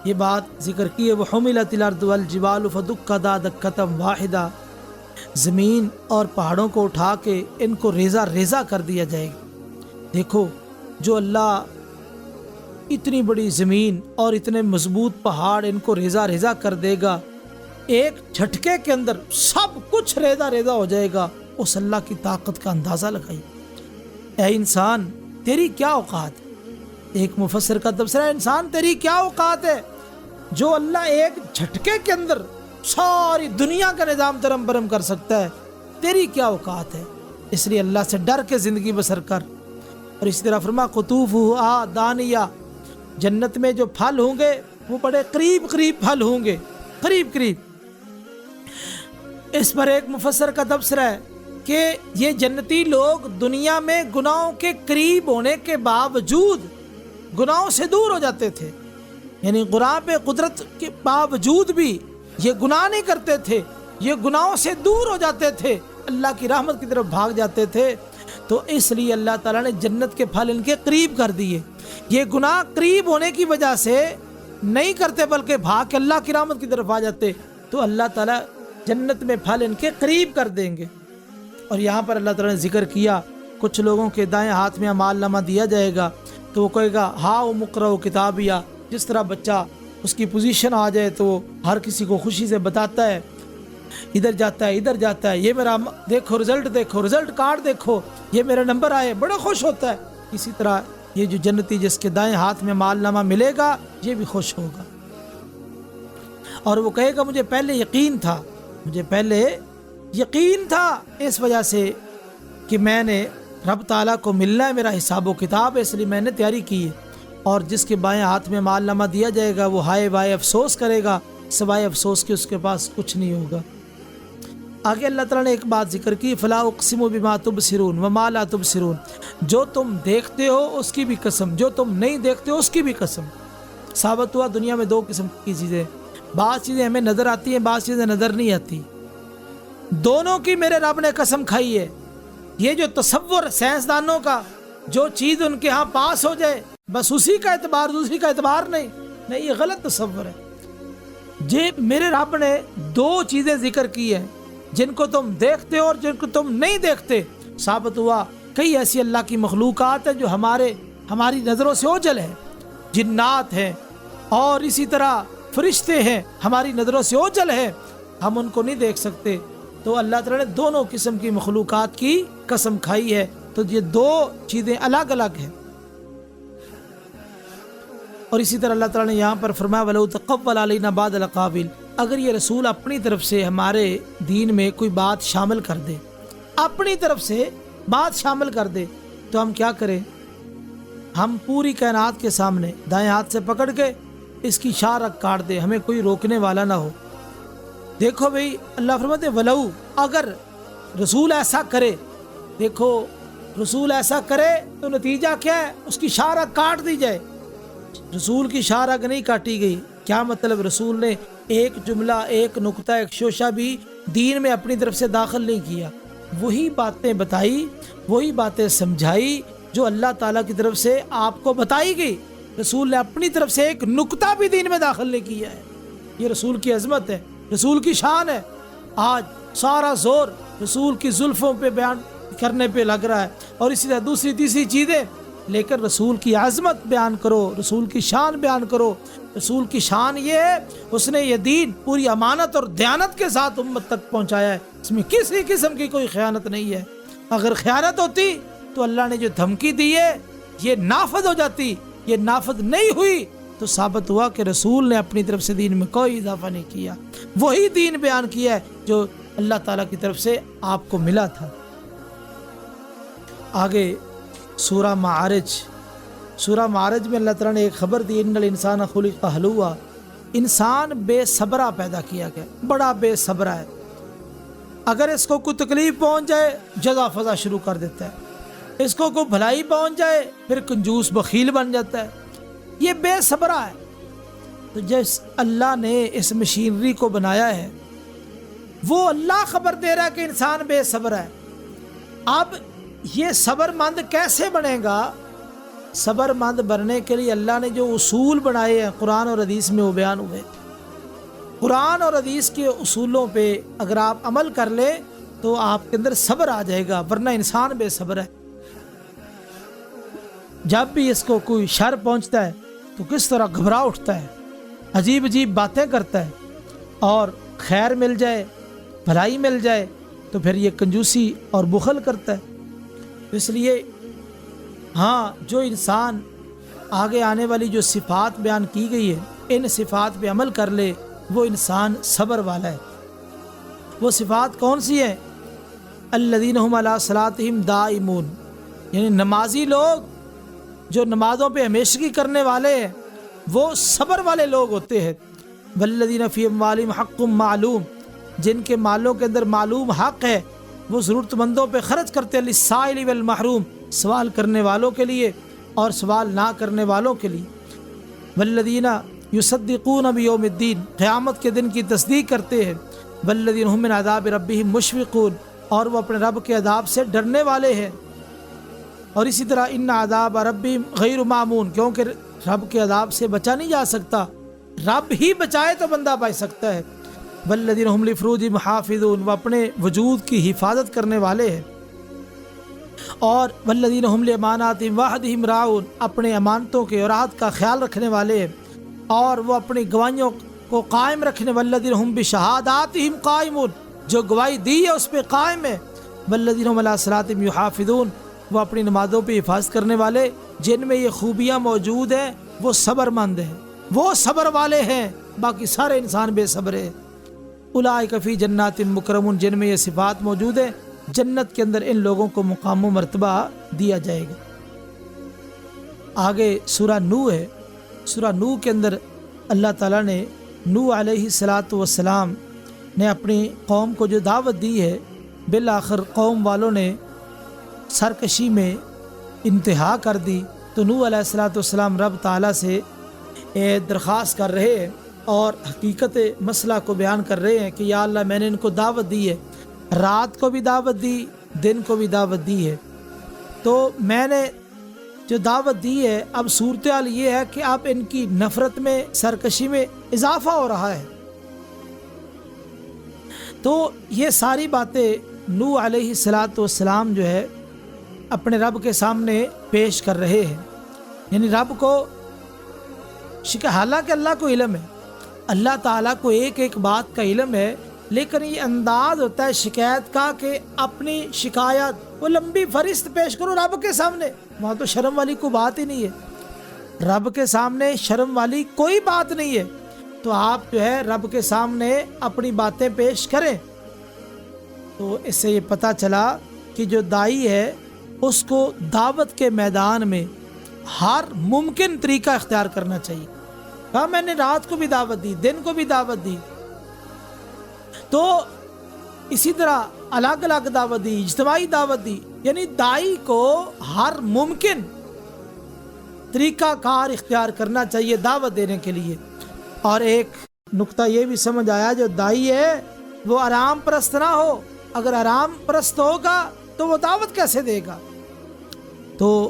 یہ بات ذکر کی ہے وَحُمِلَتِ الْأَرْضُ وَالْجِبَالُ فَدُكَّتَا دَكَّةً وَاحِدَةً، زمین اور پہاڑوں کو اٹھا کے ان کو ریزہ ریزہ کر دیا جائے گا. دیکھو جو اللہ اتنی بڑی زمین اور اتنے مضبوط پہاڑ ان کو ریزہ ریزہ کر دے گا، ایک جھٹکے کے اندر سب کچھ ریزہ ریزہ ہو جائے گا، اس اللہ کی طاقت کا اندازہ لگائی. اے انسان تیری کیا اوقات ہے؟ ایک مفسر کا تبصرہ ہے انسان تیری کیا اوقات ہے جو اللہ ایک جھٹکے کے اندر ساری دنیا کا نظام ترم برم کر سکتا ہے، تیری کیا اوقات ہے؟ اس لیے اللہ سے ڈر کے زندگی بسر کر. اور اسی طرح فرما قطوفہا دانیہ، جنت میں جو پھل ہوں گے وہ بڑے قریب قریب پھل ہوں گے، قریب قریب. اس پر ایک مفسر کا تبصرہ ہے کہ یہ جنتی لوگ دنیا میں گناہوں کے قریب ہونے کے باوجود گناہوں سے دور ہو جاتے تھے. یعنی گناہ پہ قدرت کے باوجود بھی یہ گناہ نہیں کرتے تھے، یہ گناہوں سے دور ہو جاتے تھے، اللہ کی رحمت کی طرف بھاگ جاتے تھے. تو اس لیے اللہ تعالیٰ نے جنت کے پھل ان کے قریب کر دیے. یہ گناہ قریب ہونے کی وجہ سے نہیں کرتے بلکہ بھاگ کے اللہ کی رحمت کی طرف آ جاتے، تو اللہ تعالیٰ جنت میں پھل ان کے قریب کر دیں گے. اور یہاں پر اللہ تعالیٰ نے ذکر کیا کچھ لوگوں کے دائیں ہاتھ میں اعمال نامہ دیا جائے گا تو وہ کہے گا ہاں وہ مقرؤ کتابیہ. جس طرح بچہ اس کی پوزیشن آ جائے تو ہر کسی کو خوشی سے بتاتا ہے، ادھر جاتا ہے ادھر جاتا ہے، یہ میرا دیکھو رزلٹ کارڈ دیکھو، یہ میرا نمبر آئے، بڑا خوش ہوتا ہے. اسی طرح یہ جو جنتی جس کے دائیں ہاتھ میں مال نامہ ملے گا یہ بھی خوش ہوگا. اور وہ کہے گا مجھے پہلے یقین تھا، مجھے پہلے یقین تھا، اس وجہ سے کہ میں نے رب تعالیٰ کو ملنا ہے، میرا حساب و کتاب ہے، اس لیے میں نے تیاری کی ہے۔ اور جس کے بائیں ہاتھ میں مال نامہ دیا جائے گا وہ ہائے بائے افسوس کرے گا، سوائے افسوس کے اس کے پاس کچھ نہیں ہوگا۔ آگے اللہ تعالیٰ نے ایک بات ذکر کی، فلا اقسم بما تبصرون وما لا تبصرون، جو تم دیکھتے ہو اس کی بھی قسم، جو تم نہیں دیکھتے ہو اس کی بھی قسم۔ ثابت ہوا دنیا میں دو قسم کی چیزیں، بعض چیزیں ہمیں نظر آتی ہیں، بعض چیزیں نظر نہیں آتی، دونوں کی میرے رب نے قسم کھائی ہے۔ یہ جو تصور سائنسدانوں کا، جو چیز ان کے ہاں پاس ہو جائے بس اسی کا اعتبار، دوسری کا اعتبار نہیں، یہ غلط تصور ہے۔ جی میرے رب نے دو چیزیں ذکر کی ہیں، جن کو تم دیکھتے ہو اور جن کو تم نہیں دیکھتے۔ ثابت ہوا کئی ایسی اللہ کی مخلوقات ہیں جو ہماری نظروں سے اوجھل ہے، جنات ہیں اور اسی طرح فرشتے ہیں، ہماری نظروں سے اوجھل ہے، ہم ان کو نہیں دیکھ سکتے۔ تو اللہ تعالیٰ نے دونوں قسم کی مخلوقات کی قسم کھائی ہے، تو یہ دو چیزیں الگ الگ ہیں۔ اور اسی طرح اللہ تعالیٰ نے یہاں پر فرمایا وَلَوْ تَقَوَّلَ عَلَيْنَا بَعْضَ الْأَقَاوِيلِ، اگر یہ رسول اپنی طرف سے ہمارے دین میں کوئی بات شامل کر دے، اپنی طرف سے بات شامل کر دے، تو ہم کیا کریں؟ ہم پوری کائنات کے سامنے دائیں ہاتھ سے پکڑ کے اس کی شاہ رگ کاٹ دے، ہمیں کوئی روکنے والا نہ ہو۔ دیکھو بھئی اللہ فرماتے ولو، اگر رسول ایسا کرے، دیکھو رسول ایسا کرے تو نتیجہ کیا ہے؟ اس کی شاہ رگ کاٹ دی جائے۔ رسول کی شاہ رگ نہیں کاٹی گئی، کیا مطلب؟ رسول نے ایک جملہ، ایک نقطہ، ایک شوشہ بھی دین میں اپنی طرف سے داخل نہیں کیا، وہی باتیں بتائی، وہی باتیں سمجھائی جو اللہ تعالیٰ کی طرف سے آپ کو بتائی گئی۔ رسول نے اپنی طرف سے ایک نقطہ بھی دین میں داخل نہیں کیا ہے۔ یہ رسول کی عظمت ہے، رسول کی شان ہے۔ آج سارا زور رسول کی زلفوں پہ بیان کرنے پہ لگ رہا ہے، اور اسی طرح دوسری تیسری چیزیں، لیکن رسول کی عظمت بیان کرو، رسول کی شان بیان کرو۔ رسول کی شان یہ ہے اس نے یہ دین پوری امانت اور دیانت کے ساتھ امت تک پہنچایا ہے، اس میں کسی قسم کی کوئی خیانت نہیں ہے۔ اگر خیانت ہوتی تو اللہ نے جو دھمکی دی ہے یہ نافذ ہو جاتی، یہ نافذ نہیں ہوئی تو ثابت ہوا کہ رسول نے اپنی طرف سے دین میں کوئی اضافہ نہیں کیا، وہی دین بیان کیا ہے جو اللہ تعالیٰ کی طرف سے آپ کو ملا تھا۔ آگے سورہ معارج میں اللہ تعالیٰ نے ایک خبر دی، ان الانسان خلق ہلوعا، انسان بے صبرا پیدا کیا گیا، بڑا بے صبرا ہے، اگر اس کو کوئی تکلیف پہنچ جائے جزا فضا شروع کر دیتا ہے، اس کو کوئی بھلائی پہنچ جائے پھر کنجوس بخیل بن جاتا ہے، یہ بے صبرا ہے۔ تو جس اللہ نے اس مشینری کو بنایا ہے وہ اللہ خبر دے رہا ہے کہ انسان بے صبر ہے۔ اب یہ صبر مند کیسے بنے گا؟ صبر مند بننے کے لیے اللہ نے جو اصول بنائے ہیں قرآن اور حدیث میں وہ بیان ہوئے، قرآن اور حدیث کے اصولوں پہ اگر آپ عمل کر لیں تو آپ کے اندر صبر آ جائے گا، ورنہ انسان بے صبر ہے۔ جب بھی اس کو کوئی شر پہنچتا ہے تو کس طرح گھبرا اٹھتا ہے، عجیب عجیب باتیں کرتا ہے، اور خیر مل جائے، بھلائی مل جائے تو پھر یہ کنجوسی اور بخل کرتا ہے۔ اس لیے ہاں، جو انسان آگے آنے والی جو صفات بیان کی گئی ہے ان صفات پہ عمل کر لے وہ انسان صبر والا ہے۔ وہ صفات کون سی ہیں؟ الذین هم علی صلاتہم دائمون، یعنی نمازی لوگ جو نمازوں پہ ہمیشگی کرنے والے ہیں وہ صبر والے لوگ ہوتے ہیں۔ والذین فی اموالہم حق معلوم، جن کے مالوں کے اندر معلوم حق ہے وہ ضرورت مندوں پہ خرچ کرتے ہیں، للسائل والمحروم، سوال کرنے والوں کے لیے اور سوال نہ کرنے والوں کے لیے۔ والذین یصدقون بیوم الدین، قیامت کے دن کی تصدیق کرتے ہیں۔ والذین هم من عذاب ربہم مشفقون، اور وہ اپنے رب کے عذاب سے ڈرنے والے ہیں۔ اور اسی طرح ان عذاب ربہم غیر مامون، کیونکہ رب کے عذاب سے بچا نہیں جا سکتا، رب ہی بچائے تو بندہ بچ سکتا ہے۔ والذین هم لفروجہم حافظون، وہ اپنے وجود کی حفاظت کرنے والے ہیں۔ اور والذین هم لاماناتہم وعہدہم راعون، اپنے امانتوں کے اور عہد کا خیال رکھنے والے ہیں اور وہ اپنی گواہیوں کو قائم رکھنے۔ والذین هم بشہاداتہم قائمون، جو گواہی دی ہے اس پہ قائم ہے۔ والذین هم علی صلاتہم یحافظون، وہ اپنی نمازوں پہ حفاظت کرنے والے، جن میں یہ خوبیاں موجود ہیں وہ صبر مند ہیں۔ وہ صبر والے ہیں، باقی سارے انسان بے صبر ہیں۔ اولئک فی جنات مکرمون، جن میں یہ صفات موجود ہیں، جنت کے اندر ان لوگوں کو مقام و مرتبہ دیا جائے گا۔ آگے سورہ نوح ہے، سورہ نوح کے اندر اللہ تعالیٰ نے نوح علیہ الصلاۃ والسلام نے اپنی قوم کو جو دعوت دی ہے، بالآخر قوم والوں نے سرکشی میں انتہا کر دی، تو نوح علیہ الصلاۃ والسلام رب تعالیٰ سے درخواست کر رہے ہیں اور حقیقت مسئلہ کو بیان کر رہے ہیں کہ یا اللہ میں نے ان کو دعوت دی ہے، رات کو بھی دعوت دی، دن کو بھی دعوت دی ہے، تو میں نے جو دعوت دی ہے، اب صورتحال یہ ہے کہ اب ان کی نفرت میں، سرکشی میں اضافہ ہو رہا ہے۔ تو یہ ساری باتیں نوح علیہ الصلاۃ والسلام جو ہے اپنے رب کے سامنے پیش کر رہے ہیں، یعنی رب کو حالانکہ اللہ کو علم ہے، اللہ تعالیٰ کو ایک ایک بات کا علم ہے، لیکن یہ انداز ہوتا ہے شکایت کا کہ اپنی شکایت وہ لمبی فہرست پیش کرو رب کے سامنے، وہاں تو شرم والی کوئی بات ہی نہیں ہے، رب کے سامنے شرم والی کوئی بات نہیں ہے، تو آپ جو ہے رب کے سامنے اپنی باتیں پیش کریں۔ تو اس سے یہ پتہ چلا کہ جو دائی ہے اس کو دعوت کے میدان میں ہر ممکن طریقہ اختیار کرنا چاہیے۔ کہا میں نے رات کو بھی دعوت دی، دن کو بھی دعوت دی، تو اسی طرح الگ الگ دعوت دی، اجتماعی دعوت دی، یعنی دائی کو ہر ممکن طریقہ کار اختیار کرنا چاہیے دعوت دینے کے لیے۔ اور ایک نقطہ یہ بھی سمجھ آیا، جو دائی ہے وہ آرام پرست نہ ہو، اگر آرام پرست ہوگا تو وہ دعوت کیسے دے گا؟ تو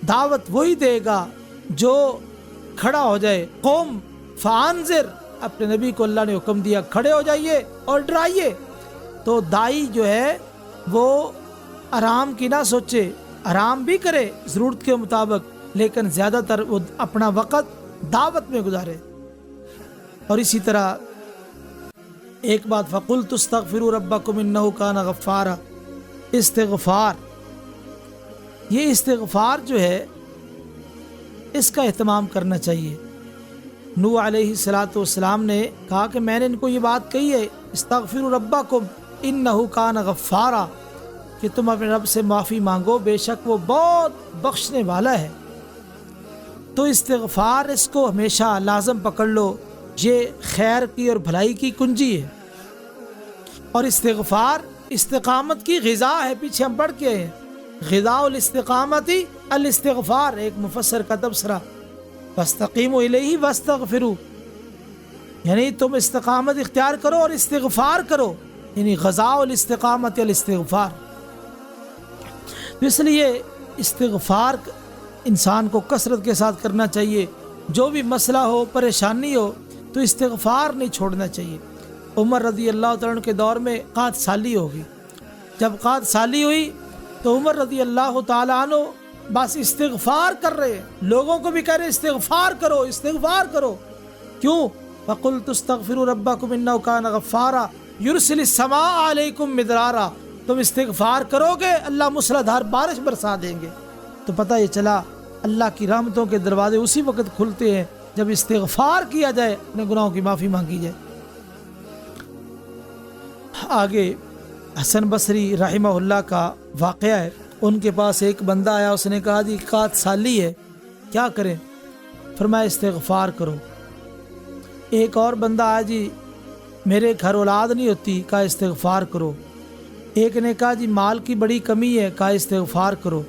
دعوت وہی دے گا جو کھڑا ہو جائے۔ قوم فانذر، اپنے نبی کو اللہ نے حکم دیا کھڑے ہو جائیے اور ڈرائیے، تو دائی جو ہے وہ آرام کی نہ سوچے، آرام بھی کرے ضرورت کے مطابق، لیکن زیادہ تر وہ اپنا وقت دعوت میں گزارے۔ اور اسی طرح ایک بات، فَقُلْتُ اسْتَغْفِرُوا رَبَّكُمْ إِنَّهُ كَانَ غَفَّارًا، استغفار، یہ استغفار جو ہے اس کا اہتمام کرنا چاہیے۔ نوح علیہ الصلاۃ والسلام نے کہا کہ میں نے ان کو یہ بات کہی ہے، استغفروا ربکم انہ کان غفارا، کہ تم اپنے رب سے معافی مانگو، بے شک وہ بہت بخشنے والا ہے۔ تو استغفار اس کو ہمیشہ لازم پکڑ لو، یہ خیر کی اور بھلائی کی کنجی ہے۔ اور استغفار استقامت کی غذا ہے، پیچھے ہم پڑھ کے ہیں، غذاء الاستقامتی الاستغفار، ایک مفسر کا تبصرہ، فاستقیموا الیہ واستغفروا، یعنی تم استقامت اختیار کرو اور استغفار کرو، یعنی غذاء الاستقامت الاستغفار۔ تو اس لیے استغفار انسان کو کثرت کے ساتھ کرنا چاہیے، جو بھی مسئلہ ہو، پریشانی ہو، تو استغفار نہیں چھوڑنا چاہیے۔ عمر رضی اللہ تعالیٰ عنہ کے دور میں قحط سالی ہوگی، جب قحط سالی ہوئی تو عمر رضی اللہ تعالیٰ عنہ بس استغفار کر رہے، لوگوں کو بھی کہہ رہے استغفار کرو، استغفار کرو۔ کیوں؟ فَقُلْتُ اسْتَغْفِرُوا رَبَّكُمْ إِنَّهُ كَانَ غَفَّارًا يُرْسِلِ السَّمَاءَ عَلَيْكُمْ مِدْرَارًا، تم استغفار کرو گے اللہ موسلا دھار بارش برسا دیں گے۔ تو پتہ یہ چلا اللہ کی رحمتوں کے دروازے اسی وقت کھلتے ہیں جب استغفار کیا جائے، اپنے گناہوں کی معافی مانگی جائے۔ آگے حسن بصری رحمہ اللہ کا واقعہ ہے، ان کے پاس ایک بندہ آیا، اس نے کہا جی قحط سالی ہے، کیا کریں؟ فرمایا استغفار کرو۔ ایک اور بندہ آیا، جی میرے گھر اولاد نہیں ہوتی، کہا استغفار کرو۔ ایک نے کہا جی مال کی بڑی کمی ہے، کہا استغفار کرو۔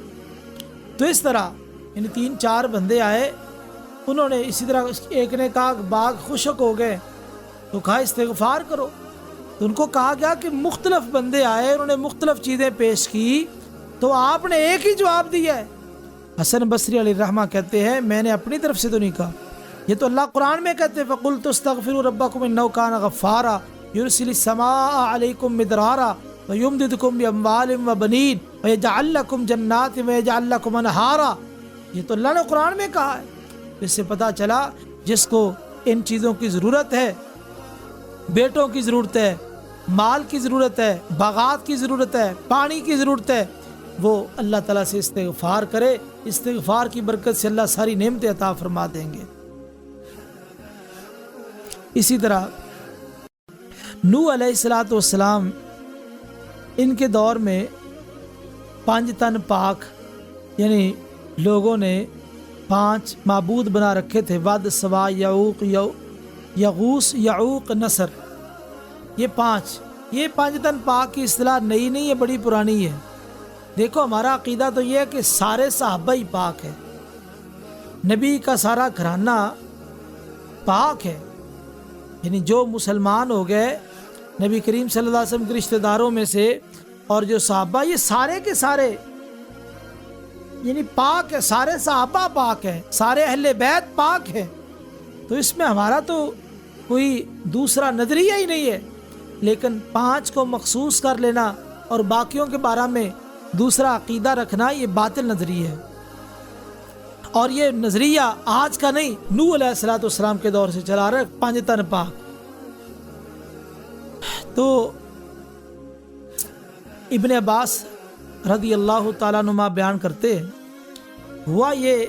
تو اس طرح یعنی 3-4 بندے آئے، انہوں نے اسی طرح، ایک نے کہا باغ خشک ہو گئے، تو کہا استغفار کرو۔ تو ان کو کہا گیا کہ مختلف بندے آئے، انہوں نے مختلف چیزیں پیش کی، تو آپ نے ایک ہی جواب دیا ہے۔ حسن بصری علیہ الرحمہ کہتے ہیں میں نے اپنی طرف سے تو نہیں کہا، یہ تو اللہ قرآن میں کہتے ہیں فَقُلْتُ اسْتَغْفِرُوا رَبَّكُمْ إِنَّهُ كَانَ غَفَّارًا يُرْسِلِ السَّمَاءَ عَلَيْكُمْ مِدْرَارًا وَيُمْدِدْكُمْ بِأَمْوَالٍ وَبَنِينَ وَيَجْعَلْ لَكُمْ جَنَّاتٍ وَيَجْعَلْ لَكُمْ أَنْهَارًا، یہ تو اللہ نے قرآن میں کہا ہے۔ اس سے پتہ چلا جس کو ان چیزوں کی ضرورت ہے، بیٹوں کی ضرورت ہے، مال کی ضرورت ہے، باغات کی ضرورت ہے، پانی کی ضرورت ہے، وہ اللہ تعالیٰ سے استغفار کرے، استغفار کی برکت سے اللہ ساری نعمتیں عطا فرما دیں گے۔ اسی طرح نوح علیہ الصلوۃ والسلام ان کے دور میں 5 تن پاک، یعنی لوگوں نے 5 معبود بنا رکھے تھے، ود، سوا، یعوق، یغوث، یعوق، نصر، یہ 5 تن پاک کی اصطلاح نئی نہیں ہے، بڑی پرانی ہے۔ دیکھو ہمارا عقیدہ تو یہ ہے کہ سارے صحابہ ہی پاک ہے، نبی کا سارا گھرانہ پاک ہے، یعنی جو مسلمان ہو گئے نبی کریم صلی اللہ علیہ وسلم کے رشتہ داروں میں سے اور جو صحابہ، یہ سارے کے سارے یعنی پاک ہے، سارے صحابہ پاک ہیں، سارے اہل بیت پاک ہیں۔ تو اس میں ہمارا تو کوئی دوسرا نظریہ ہی نہیں ہے، لیکن 5 کو مخصوص کر لینا اور باقیوں کے بارے میں دوسرا عقیدہ رکھنا، یہ باطل نظریہ ہے، اور یہ نظریہ آج کا نہیں، نوح علیہ الصلوۃ والسلام کے دور سے چلا رہا ہے 5 تن پاک۔ تو ابن عباس رضی اللہ تعالیٰ عنہ بیان کرتے ہیں، ہوا یہ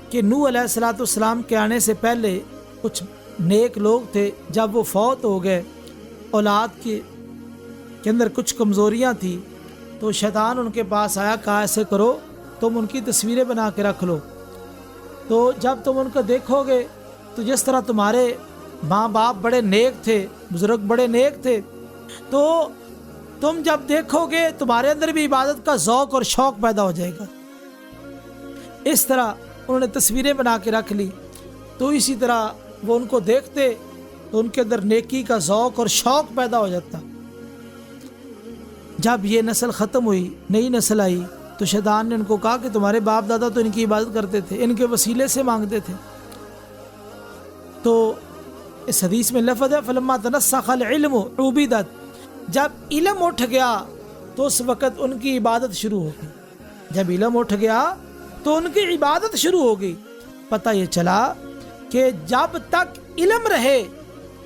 کہ نوح علیہ الصلوۃ والسلام کے آنے سے پہلے کچھ نیک لوگ تھے، جب وہ فوت ہو گئے، اولاد کے اندر کچھ کمزوریاں تھیں، تو شیطان ان کے پاس آیا، کہا ایسے کرو تم ان کی تصویریں بنا کے رکھ لو، تو جب تم ان کو دیکھو گے تو جس طرح تمہارے ماں باپ بڑے نیک تھے، بزرگ بڑے نیک تھے، تو تم جب دیکھو گے تمہارے اندر بھی عبادت کا ذوق اور شوق پیدا ہو جائے گا۔ اس طرح انہوں نے تصویریں بنا کے رکھ لی، تو اسی طرح وہ ان کو دیکھتے تو ان کے اندر نیکی کا ذوق اور شوق پیدا ہو جاتا۔ جب یہ نسل ختم ہوئی، نئی نسل آئی، تو شیطان نے ان کو کہا کہ تمہارے باپ دادا تو ان کی عبادت کرتے تھے، ان کے وسیلے سے مانگتے تھے۔ تو اس حدیث میں لفظ ہے فلما تنسخ العلم عبیدت، جب علم اٹھ گیا تو اس وقت ان کی عبادت شروع ہو گئی، جب علم اٹھ گیا تو ان کی عبادت شروع ہو گئی۔ پتہ یہ چلا کہ جب تک علم رہے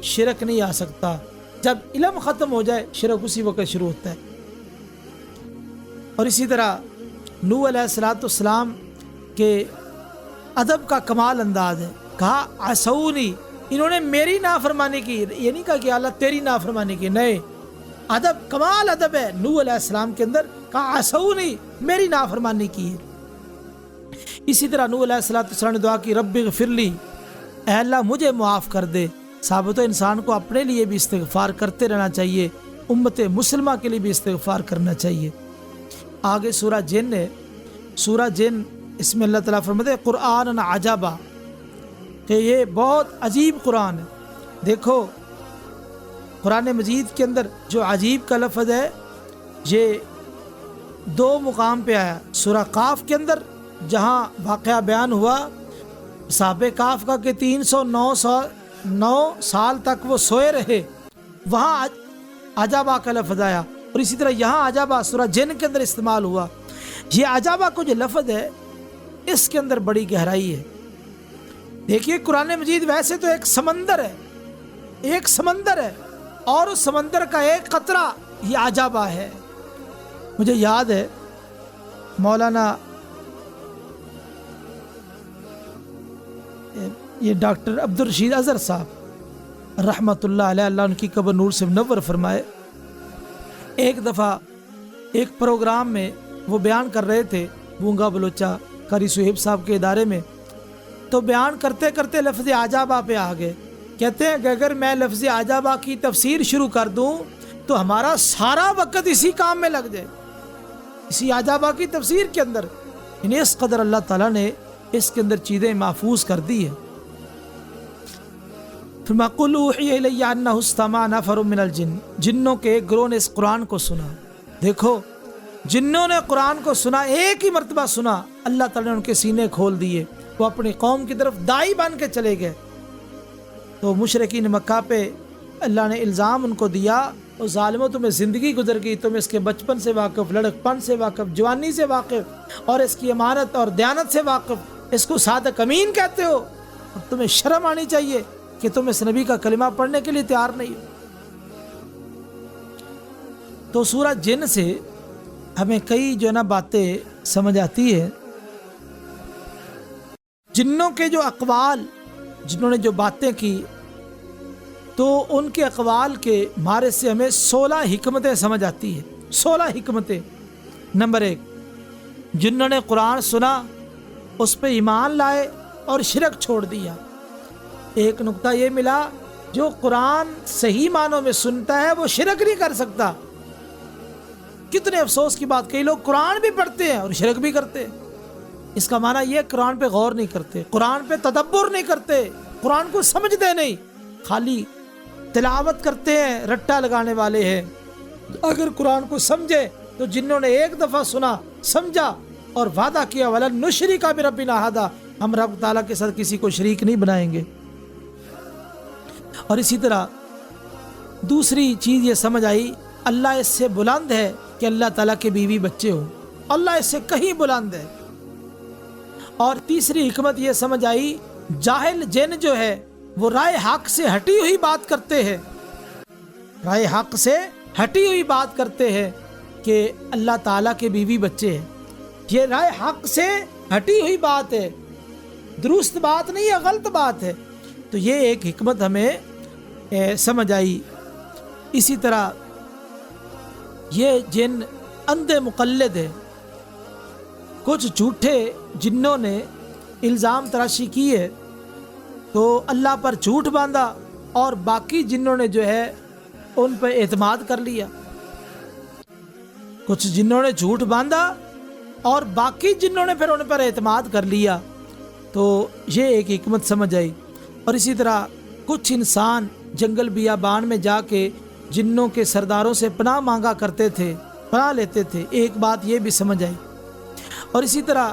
شرک نہیں آ سکتا، جب علم ختم ہو جائے شرک اسی وقت شروع ہوتا ہے۔ اور اسی طرح نوح علیہ الصلوۃ والسلام کے ادب کا کمال انداز ہے، کہا عصونی، انہوں نے میری نافرمانی کی، یہ نہیں کہا کہ اللہ تیری نافرمانی کی، نہیں، ادب کمال ادب ہے نوح علیہ السلام کے اندر، کہا عصونی، میری نافرمانی کی ہے۔ اسی طرح نوح علیہ السلام نے دعا کی رب اغفر لی، اے اللہ مجھے معاف کر دے۔ ثابت انسان کو اپنے لیے بھی استغفار کرتے رہنا چاہیے، امت مسلمہ کے لیے بھی استغفار کرنا چاہیے۔ آگے سورہ جن ہے، سورہ جن، اس میں اللہ تعالیٰ فرماتے ہیں قرآن عجبا، کہ یہ بہت عجیب قرآن ہے۔ دیکھو قرآن مجید کے اندر جو عجیب کا لفظ ہے یہ 2 مقام پہ آیا، سورہ قاف کے اندر جہاں واقعہ بیان ہوا صحابہ کاف کا کہ 309 سال تک وہ سوئے رہے، وہاں عجبا کا لفظ آیا، اور اسی طرح یہاں عجبا سورہ جن کے اندر استعمال ہوا۔ یہ عجبا کو جو لفظ ہے اس کے اندر بڑی گہرائی ہے۔ دیکھیے قرآن مجید ویسے تو ایک سمندر ہے، ایک سمندر ہے، اور اس سمندر کا ایک قطرہ یہ عجبا ہے۔ مجھے یاد ہے مولانا یہ ڈاکٹر عبدالرشید اظہر صاحب رحمۃ اللہ علیہ، اللہ ان کی قبر نور سے منور فرمائے، ایک دفعہ ایک پروگرام میں وہ بیان کر رہے تھے گونگا بلوچا قاری صہیب صاحب کے ادارے میں، تو بیان کرتے کرتے لفظ عجبا پہ آ گئے، کہتے ہیں کہ اگر میں لفظ عجبا کی تفسیر شروع کر دوں تو ہمارا سارا وقت اسی کام میں لگ جائے، اسی عجبا کی تفسیر کے اندر، یعنی اس قدر اللہ تعالیٰ نے اس کے اندر چیزیں محفوظ کر دی ہے۔ فرمایا قل اوحی الی انہ استمع نفر من الجن، جنوں کے ایک گروہ نے اس قرآن کو سنا۔ دیکھو جنوں نے قرآن کو سنا، ایک ہی مرتبہ سنا، اللہ تعالیٰ نے ان کے سینے کھول دیے، وہ اپنی قوم کی طرف داعی بن کے چلے گئے۔ تو مشرکین مکہ پہ اللہ نے الزام ان کو دیا، اور ظالموں تمہیں زندگی گزر گئی، تم اس کے بچپن سے واقف، لڑکپن سے واقف، جوانی سے واقف، اور اس کی امانت اور دیانت سے واقف، اس کو صادق امین کہتے ہو، اور تمہیں شرم آنی چاہیے کہ تم اس نبی کا کلمہ پڑھنے کے لیے تیار نہیں ہو۔ تو سورہ جن سے ہمیں کئی جو ہے نا باتیں سمجھ آتی ہے۔ جنوں کے جو اقوال، جنہوں نے جو باتیں کی، تو ان کے اقوال کے مارے سے ہمیں 16 حکمتیں سمجھ آتی ہیں. 16 حکمتیں. نمبر 1، جنہوں نے قرآن سنا اس پہ ایمان لائے اور شرک چھوڑ دیا. ایک نقطہ یہ ملا، جو قرآن صحیح معنوں میں سنتا ہے وہ شرک نہیں کر سکتا. کتنے افسوس کی بات، کئی لوگ قرآن بھی پڑھتے ہیں اور شرک بھی کرتے ہیں. اس کا معنی یہ قرآن پہ غور نہیں کرتے، قرآن پہ تدبر نہیں کرتے، قرآن کو سمجھتے نہیں، خالی تلاوت کرتے ہیں، رٹا لگانے والے ہیں. اگر قرآن کو سمجھے تو جنہوں نے ایک دفعہ سنا، سمجھا اور وعدہ کیا وَلَن نُشْرِكَ بِرَبِّنَا أَحَدًا، ہم رب تعالیٰ کے ساتھ کسی کو شریک نہیں بنائیں گے. اور اسی طرح دوسری چیز یہ سمجھ آئی، اللہ اس سے بلند ہے کہ اللہ تعالیٰ کے بیوی بچے ہوں، اللہ اس سے کہیں بلند ہے. اور تیسری حکمت یہ سمجھ آئی، جاہل جن جو ہے وہ رائے حق سے ہٹی ہوئی بات کرتے ہیں، رائے حق سے ہٹی ہوئی بات کرتے ہیں کہ اللہ تعالیٰ کے بیوی بچے ہیں. یہ رائے حق سے ہٹی ہوئی بات ہے، درست بات نہیں ہے، غلط بات ہے. تو یہ ایک حکمت ہمیں سمجھ آئی. اسی طرح یہ جن اندھے مقلد ہے، کچھ جھوٹے جنوں نے الزام تراشی کی ہے تو اللہ پر جھوٹ باندھا اور باقی جنوں نے جو ہے ان پہ اعتماد کر لیا. کچھ جنوں نے جھوٹ باندھا اور باقی جنوں نے پھر ان پر اعتماد کر لیا. تو یہ ایک حکمت سمجھ آئی. اور اسی طرح کچھ انسان جنگل بیابان میں جا کے جنوں کے سرداروں سے پناہ مانگا کرتے تھے، پناہ لیتے تھے. ایک بات یہ بھی سمجھ آئی. اور اسی طرح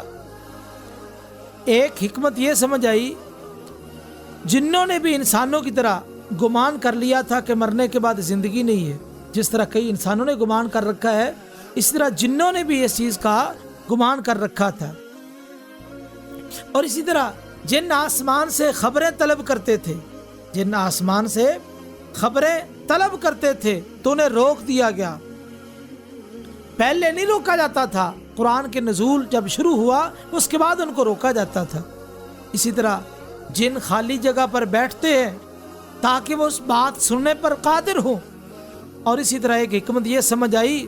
ایک حکمت یہ سمجھ آئی، جنوں نے بھی انسانوں کی طرح گمان کر لیا تھا کہ مرنے کے بعد زندگی نہیں ہے. جس طرح کئی انسانوں نے گمان کر رکھا ہے، اس طرح جنوں نے بھی اس چیز کا گمان کر رکھا تھا. اور اسی طرح جن آسمان سے خبریں طلب کرتے تھے، جن آسمان سے خبریں طلب کرتے تھے تو انہیں روک دیا گیا. پہلے نہیں روکا جاتا تھا، قرآن کے نزول جب شروع ہوا اس کے بعد ان کو روکا جاتا تھا. اسی طرح جن خالی جگہ پر بیٹھتے ہیں تاکہ وہ اس بات سننے پر قادر ہوں. اور اسی طرح ایک حکمت یہ سمجھ آئی،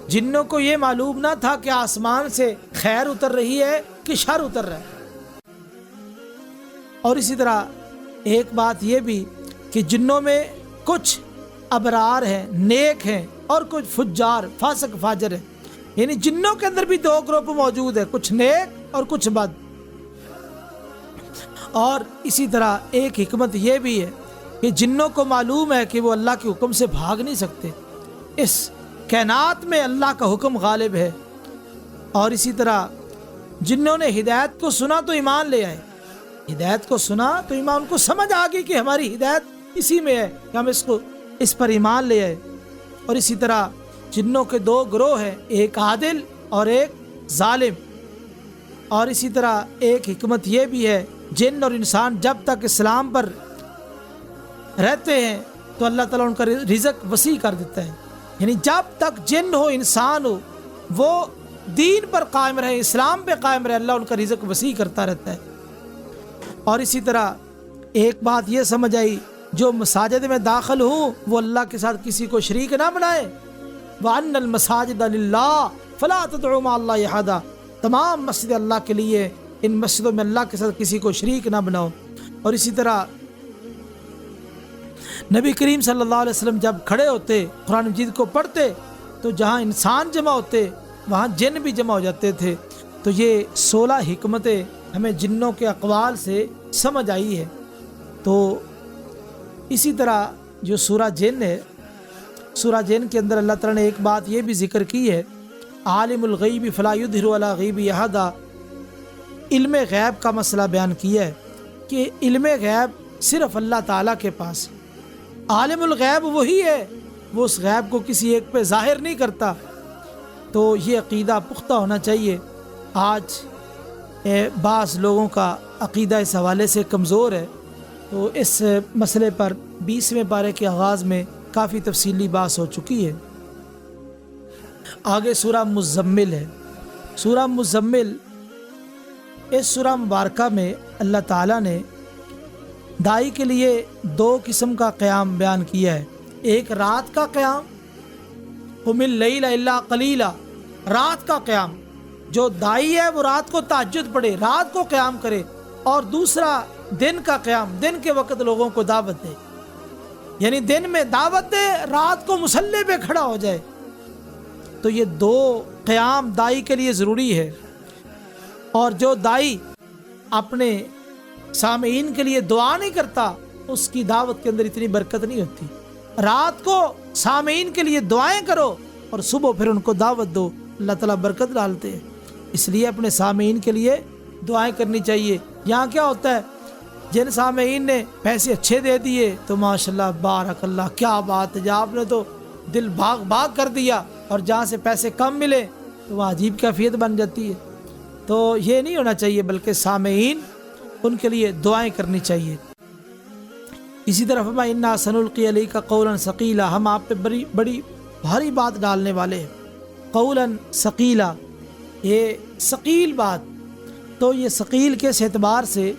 جنوں کو یہ معلوم نہ تھا کہ آسمان سے خیر اتر رہی ہے کہ شر اتر رہا ہے. اور اسی طرح ایک بات یہ بھی کہ جنوں میں کچھ ابرار ہیں، نیک ہیں، اور کچھ فجار، فاسق فاجر ہیں. یعنی جنوں کے اندر بھی دو گروپ موجود ہیں، کچھ نیک اور کچھ بد. اور اسی طرح ایک حکمت یہ بھی ہے کہ جنوں کو معلوم ہے کہ وہ اللہ کے حکم سے بھاگ نہیں سکتے، اس کائنات میں اللہ کا حکم غالب ہے. اور اسی طرح جنوں نے ہدایت کو سنا تو ایمان لے آئے، ہدایت کو سنا تو ایمان، ان کو سمجھ آ گئی کہ ہماری ہدایت اسی میں ہے کہ ہم اس پر ایمان لے آئے. اور اسی طرح جنوں کے دو گروہ ہیں، ایک عادل اور ایک ظالم. اور اسی طرح ایک حکمت یہ بھی ہے، جن اور انسان جب تک اسلام پر رہتے ہیں تو اللہ تعالیٰ ان کا رزق وسیع کر دیتا ہے. یعنی جب تک جن ہو انسان ہو وہ دین پر قائم رہے، اسلام پہ قائم رہے، اللہ ان کا رزق وسیع کرتا رہتا ہے. اور اسی طرح ایک بات یہ سمجھ آئی، جو مساجد میں داخل ہوں وہ اللہ کے ساتھ کسی کو شریک نہ بنائے. وَأَنَّ الْمَسَاجِدَ لِلَّهِ فَلَا تَدْعُوا مَعَ اللَّهِ أَحَدًا، تمام مسجد اللہ کے لیے، ان مسجدوں میں اللہ کے ساتھ کسی کو شریک نہ بناؤ. اور اسی طرح نبی کریم صلی اللہ علیہ وسلم جب کھڑے ہوتے قرآن مجید کو پڑھتے تو جہاں انسان جمع ہوتے وہاں جن بھی جمع ہو جاتے تھے. تو یہ 16 حکمتیں ہمیں جنوں کے اقوال سے سمجھ آئی ہے. تو اسی طرح جو سورہ جن ہے، سورہ جن کے اندر اللہ تعالیٰ نے ایک بات یہ بھی ذکر کی ہے، عالم الغیب فلا یظہر علی غیبہ احدا. علم غیب کا مسئلہ بیان کیا ہے کہ علم غیب صرف اللہ تعالیٰ کے پاس. عالم الغیب وہی ہے، وہ اس غیب کو کسی ایک پہ ظاہر نہیں کرتا. تو یہ عقیدہ پختہ ہونا چاہیے. آج بعض لوگوں کا عقیدہ اس حوالے سے کمزور ہے. تو اس مسئلے پر 20ویں پارے کے آغاز میں کافی تفصیلی بحث ہو چکی ہے. آگے سورہ مزمل ہے. سورہ مزمل، اس سورہ مبارکہ میں اللہ تعالیٰ نے دائی کے لیے 2 قسم کا قیام بیان کیا ہے. ایک رات کا قیام، قم اللیل الا قلیلا، رات کا قیام، جو دائی ہے وہ رات کو تہجد پڑھے، رات کو قیام کرے. اور دوسرا دن کا قیام، دن کے وقت لوگوں کو دعوت دے، یعنی دن میں دعوت دے، رات کو مصلی پہ کھڑا ہو جائے. تو یہ 2 قیام دائی کے لیے ضروری ہے. اور جو دائی اپنے سامعین کے لیے دعا نہیں کرتا، اس کی دعوت کے اندر اتنی برکت نہیں ہوتی. رات کو سامعین کے لیے دعائیں کرو اور صبح پھر ان کو دعوت دو، اللہ تعالیٰ برکت ڈالتے ہیں. اس لیے اپنے سامعین کے لیے دعائیں کرنی چاہیے. یہاں کیا ہوتا ہے، جن سامعین نے پیسے اچھے دے دیے تو ماشاءاللہ بارک اللہ، کیا بات ہے، آپ نے تو دل بھاگ بھاگ کر دیا. اور جہاں سے پیسے کم ملے تو وہاں عجیب کیفیت بن جاتی ہے. تو یہ نہیں ہونا چاہیے، بلکہ سامعین ان کے لیے دعائیں کرنی چاہیے. اسی طرح فرمایا انا سنلقی علیک قولا ثقیلا، ہم آپ پہ بڑی بھاری بات ڈالنے والے ہیں. قولا ثقیلا، یہ ثقیل بات. تو یہ ثقیل کے اعتبار سے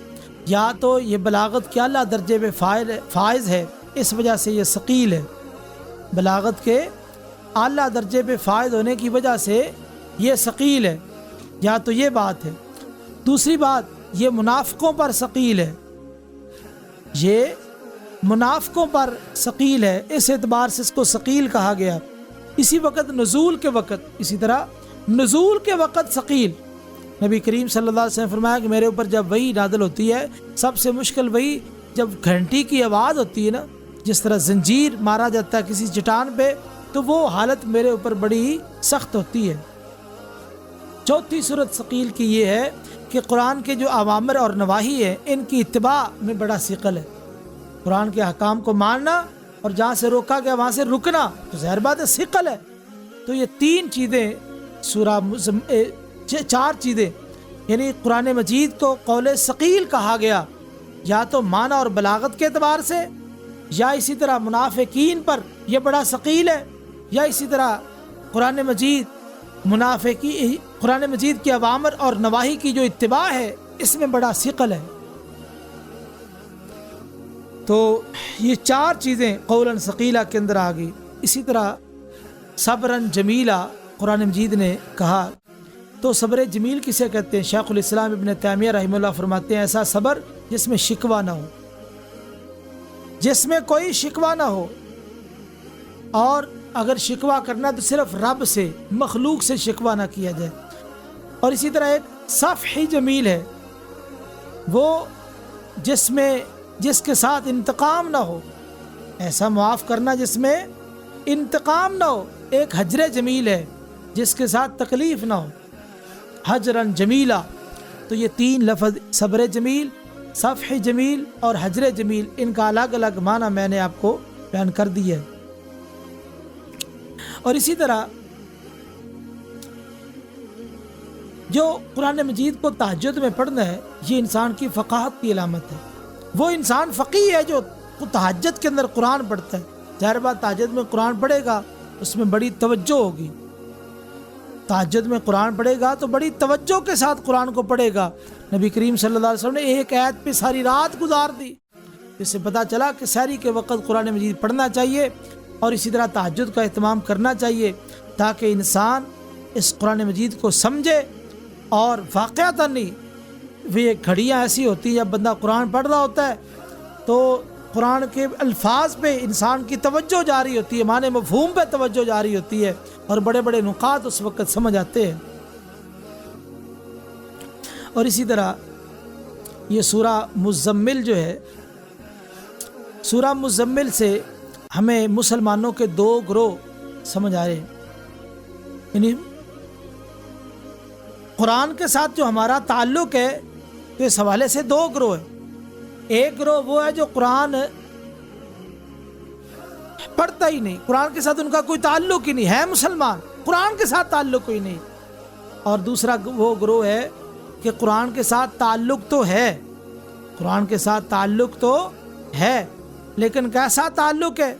یا تو یہ بلاغت کے اعلیٰ درجے میں فائز ہے، اس وجہ سے یہ ثقیل ہے. بلاغت کے اعلیٰ درجے پہ فائز ہونے کی وجہ سے یہ ثقیل ہے، یا تو یہ بات ہے. دوسری بات، یہ منافقوں پر ثقیل ہے، یہ منافقوں پر ثقیل ہے، اس اعتبار سے اس کو ثقیل کہا گیا. اسی وقت نزول کے وقت، اسی طرح نزول کے وقت ثقیل. نبی کریم صلی اللہ علیہ وسلم فرمایا کہ میرے اوپر جب وحی نازل ہوتی ہے، سب سے مشکل وحی جب گھنٹی کی آواز ہوتی ہے نا، جس طرح زنجیر مارا جاتا ہے کسی چٹان پہ، تو وہ حالت میرے اوپر بڑی سخت ہوتی ہے. چوتھی صورت ثقیل کی یہ ہے کہ قرآن کے جو اوامر اور نواہی ہیں ان کی اتباع میں بڑا ثقل ہے. قرآن کے احکام کو ماننا اور جہاں سے روکا گیا وہاں سے رکنا تو ظاہر بات ہے ثقل ہے. تو یہ 3 چیزیں چار چیزیں، یعنی قرآن مجید کو قول ثقیل کہا گیا، یا تو معنی اور بلاغت کے اعتبار سے، یا اسی طرح منافقین پر یہ بڑا ثقیل ہے، یا اسی طرح قرآن مجید کے اوامر اور نواہی کی جو اتباع ہے اس میں بڑا ثقل ہے. تو یہ 4 چیزیں قولاً ثقیلا کے اندر آ گئی. اسی طرح صبراً جمیلا قرآن مجید نے کہا. تو صبر جمیل کسے کہتے ہیں؟ شیخ الاسلام ابن تیمیہ رحمہ اللہ فرماتے ہیں ایسا صبر جس میں شکوہ نہ ہو، جس میں کوئی شکوہ نہ ہو. اور اگر شکوہ کرنا تو صرف رب سے، مخلوق سے شکوہ نہ کیا جائے. اور اسی طرح ایک صفحی جمیل ہے، وہ جس کے ساتھ انتقام نہ ہو، ایسا معاف کرنا جس میں انتقام نہ ہو. ایک حجر جمیل ہے جس کے ساتھ تکلیف نہ ہو، حجرن جمیلا. تو یہ 3 لفظ صبر جمیل، صفح جمیل اور حجر جمیل، ان کا الگ الگ معنی میں نے آپ کو بیان کر دیا ہے. اور اسی طرح جو قرآن مجید کو تہجد میں پڑھنا ہے یہ انسان کی فقاہت کی علامت ہے. وہ انسان فقیہ ہے جو تہجد کے اندر قرآن پڑھتا ہے. ظاہر بات تہجد میں قرآن پڑھے گا اس میں بڑی توجہ ہوگی. تہجد میں قرآن پڑھے گا تو بڑی توجہ کے ساتھ قرآن کو پڑھے گا. نبی کریم صلی اللہ علیہ وسلم نے ایک آیت پہ ساری رات گزار دی، جس سے پتہ چلا کہ سحری کے وقت قرآن مجید پڑھنا چاہیے. اور اسی طرح تہجد کا اہتمام کرنا چاہیے تاکہ انسان اس قرآن مجید کو سمجھے. اور واقعتاً نہیں، یہ گھڑیاں ایسی ہوتی ہیں جب بندہ قرآن پڑھ رہا ہوتا ہے تو قرآن کے الفاظ پہ انسان کی توجہ جاری ہوتی ہے، معنی مفہوم پہ توجہ جاری ہوتی ہے، اور بڑے بڑے نکات اس وقت سمجھ آتے ہیں. اور اسی طرح یہ سورہ مزمل جو ہے، سورہ مزمل سے ہمیں مسلمانوں کے 2 گروہ سمجھ آ رہے ہیں. یعنی قرآن کے ساتھ جو ہمارا تعلق ہے تو اس حوالے سے 2 گروہ ہیں. ایک گروہ وہ ہے جو قرآن پڑھتا ہی نہیں، قرآن کے ساتھ ان کا کوئی تعلق ہی نہیں ہے، مسلمان قرآن کے ساتھ تعلق کوئی نہیں. اور دوسرا وہ گروہ ہے کہ قرآن کے ساتھ تعلق تو ہے، قرآن کے ساتھ تعلق تو ہے لیکن کیسا تعلق ہے.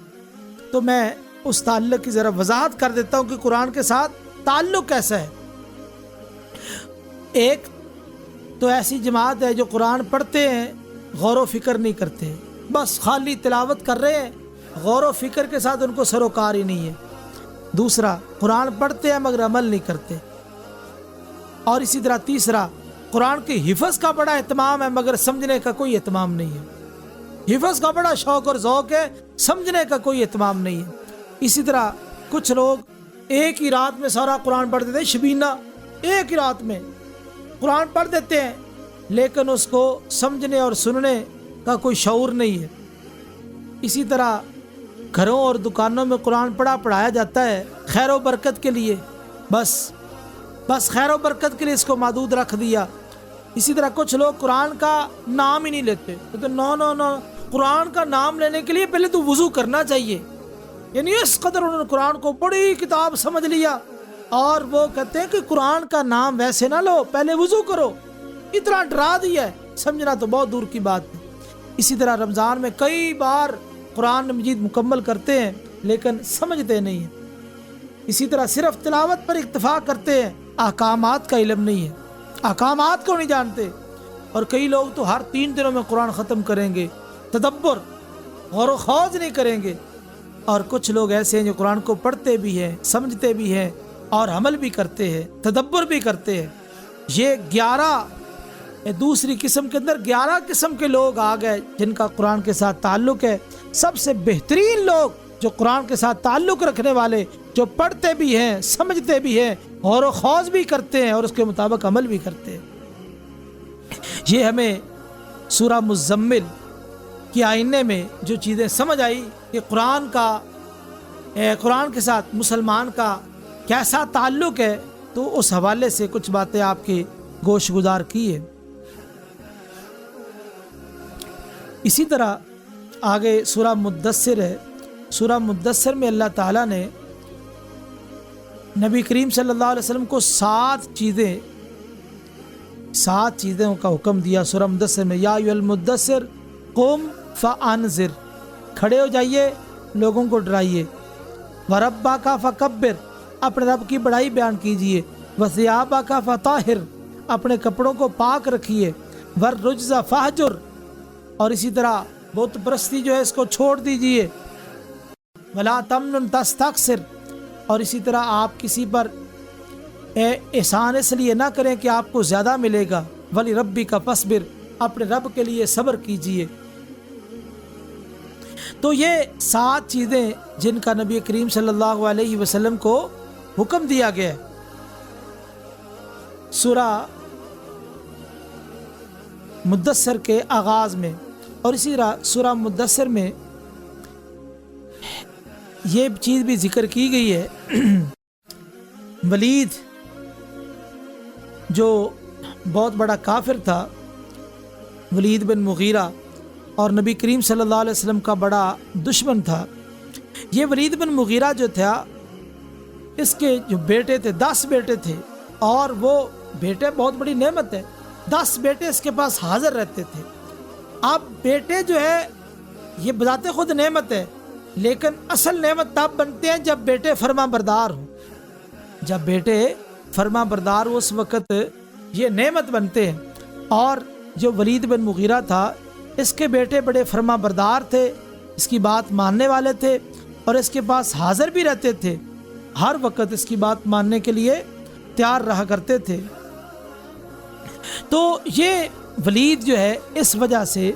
تو میں اس تعلق کی ذرا وضاحت کر دیتا ہوں کہ قرآن کے ساتھ تعلق کیسا ہے. ایک تو ایسی جماعت ہے جو قرآن پڑھتے ہیں غور و فکر نہیں کرتے، بس خالی تلاوت کر رہے ہیں، غور و فکر کے ساتھ ان کو سروکار ہی نہیں ہے۔ دوسرا، قرآن پڑھتے ہیں مگر عمل نہیں کرتے۔ اور اسی طرح تیسرا، قرآن کی حفظ کا بڑا اہتمام ہے مگر سمجھنے کا کوئی اہتمام نہیں ہے۔ حفظ کا بڑا شوق اور ذوق ہے، سمجھنے کا کوئی اہتمام نہیں ہے۔ اسی طرح کچھ لوگ ایک ہی رات میں سارا قرآن پڑھ دیتے ہیں، شبینہ ایک ہی رات میں قرآن پڑھ دیتے ہیں، لیکن اس کو سمجھنے اور سننے کا کوئی شعور نہیں ہے۔ اسی طرح گھروں اور دکانوں میں قرآن پڑھایا جاتا ہے خیر و برکت کے لیے، بس خیر و برکت کے لیے اس کو محدود رکھ دیا۔ اسی طرح کچھ لوگ قرآن کا نام ہی نہیں لیتے، تو نو قرآن کا نام لینے کے لیے پہلے تو وضو کرنا چاہیے، یعنی اس قدر انہوں نے قرآن کو بڑی کتاب سمجھ لیا، اور وہ کہتے ہیں کہ قرآن کا نام ویسے نہ لو، پہلے وضو کرو۔ اتنا ڈرا دیا ہے، سمجھنا تو بہت دور کی بات ہے۔ اسی طرح رمضان میں کئی بار قرآن مجید مکمل کرتے ہیں لیکن سمجھتے نہیں ہیں۔ اسی طرح صرف تلاوت پر اکتفا کرتے ہیں، احکامات کا علم نہیں ہے، احکامات کو نہیں جانتے۔ اور کئی لوگ تو ہر 3 دنوں میں قرآن ختم کریں گے، تدبر غور و خوض نہیں کریں گے۔ اور کچھ لوگ ایسے ہیں جو قرآن کو پڑھتے بھی ہیں، سمجھتے بھی ہیں اور عمل بھی کرتے ہیں، تدبر بھی کرتے ہیں۔ یہ 11 دوسری قسم کے اندر 11 قسم کے لوگ آ گئے جن کا قرآن کے ساتھ تعلق ہے۔ سب سے بہترین لوگ جو قرآن کے ساتھ تعلق رکھنے والے، جو پڑھتے بھی ہیں، سمجھتے بھی ہیں، غور و خوض بھی کرتے ہیں اور اس کے مطابق عمل بھی کرتے ہیں۔ یہ ہمیں سورہ مزمل کے آئینے میں جو چیزیں سمجھ آئی کہ قرآن کے ساتھ مسلمان کا کیسا تعلق ہے، تو اس حوالے سے کچھ باتیں آپ کے گوش گزار کی ہے۔ اسی طرح آگے سورہ مدثر ہے۔ سورہ مدثر میں اللہ تعالیٰ نے نبی کریم صلی اللہ علیہ وسلم کو 7 چیزوں کا حکم دیا۔ سورہ مدثر میں یا ایھا المدثر قم فانذر، کھڑے ہو جائیے، لوگوں کو ڈرائیے۔ وربک فکبر، اپنے رب کی بڑائی بیان کیجیے۔ وثیابک فطہر، اپنے کپڑوں کو پاک رکھیے۔ والرجز فہجر، اور اسی طرح بت پرستی جو ہے اس کو چھوڑ دیجیے۔ ولا تمنن تستکثر، اور اسی طرح آپ کسی پر احسان اس لیے نہ کریں کہ آپ کو زیادہ ملے گا۔ ولربک فاصبر، اپنے رب کے لیے صبر کیجیے۔ تو یہ 7 چیزیں جن کا نبی کریم صلی اللہ علیہ وسلم کو حکم دیا گیا ہے۔ سورہ مدثر کے آغاز میں، اور اسی طرح سورہ مدثر میں یہ چیز بھی ذکر کی گئی ہے۔ ولید جو بہت بڑا کافر تھا، ولید بن مغیرہ، اور نبی کریم صلی اللہ علیہ وسلم کا بڑا دشمن تھا۔ یہ ولید بن مغیرہ جو تھا، اس کے جو بیٹے تھے 10 بیٹے تھے، اور وہ بیٹے بہت بڑی نعمت ہے، 10 بیٹے اس کے پاس حاضر رہتے تھے۔ اب بیٹے جو ہے یہ بذات خود نعمت ہے، لیکن اصل نعمت تب بنتے ہیں جب بیٹے فرما بردار ہوں۔ جب بیٹے فرما بردار ہو اس وقت یہ نعمت بنتے ہیں۔ اور جو ولید بن مغیرہ تھا، اس کے بیٹے بڑے فرما بردار تھے، اس کی بات ماننے والے تھے، اور اس کے پاس حاضر بھی رہتے تھے، ہر وقت اس کی بات ماننے کے لیے تیار رہا کرتے تھے۔ تو یہ ولید جو ہے اس وجہ سے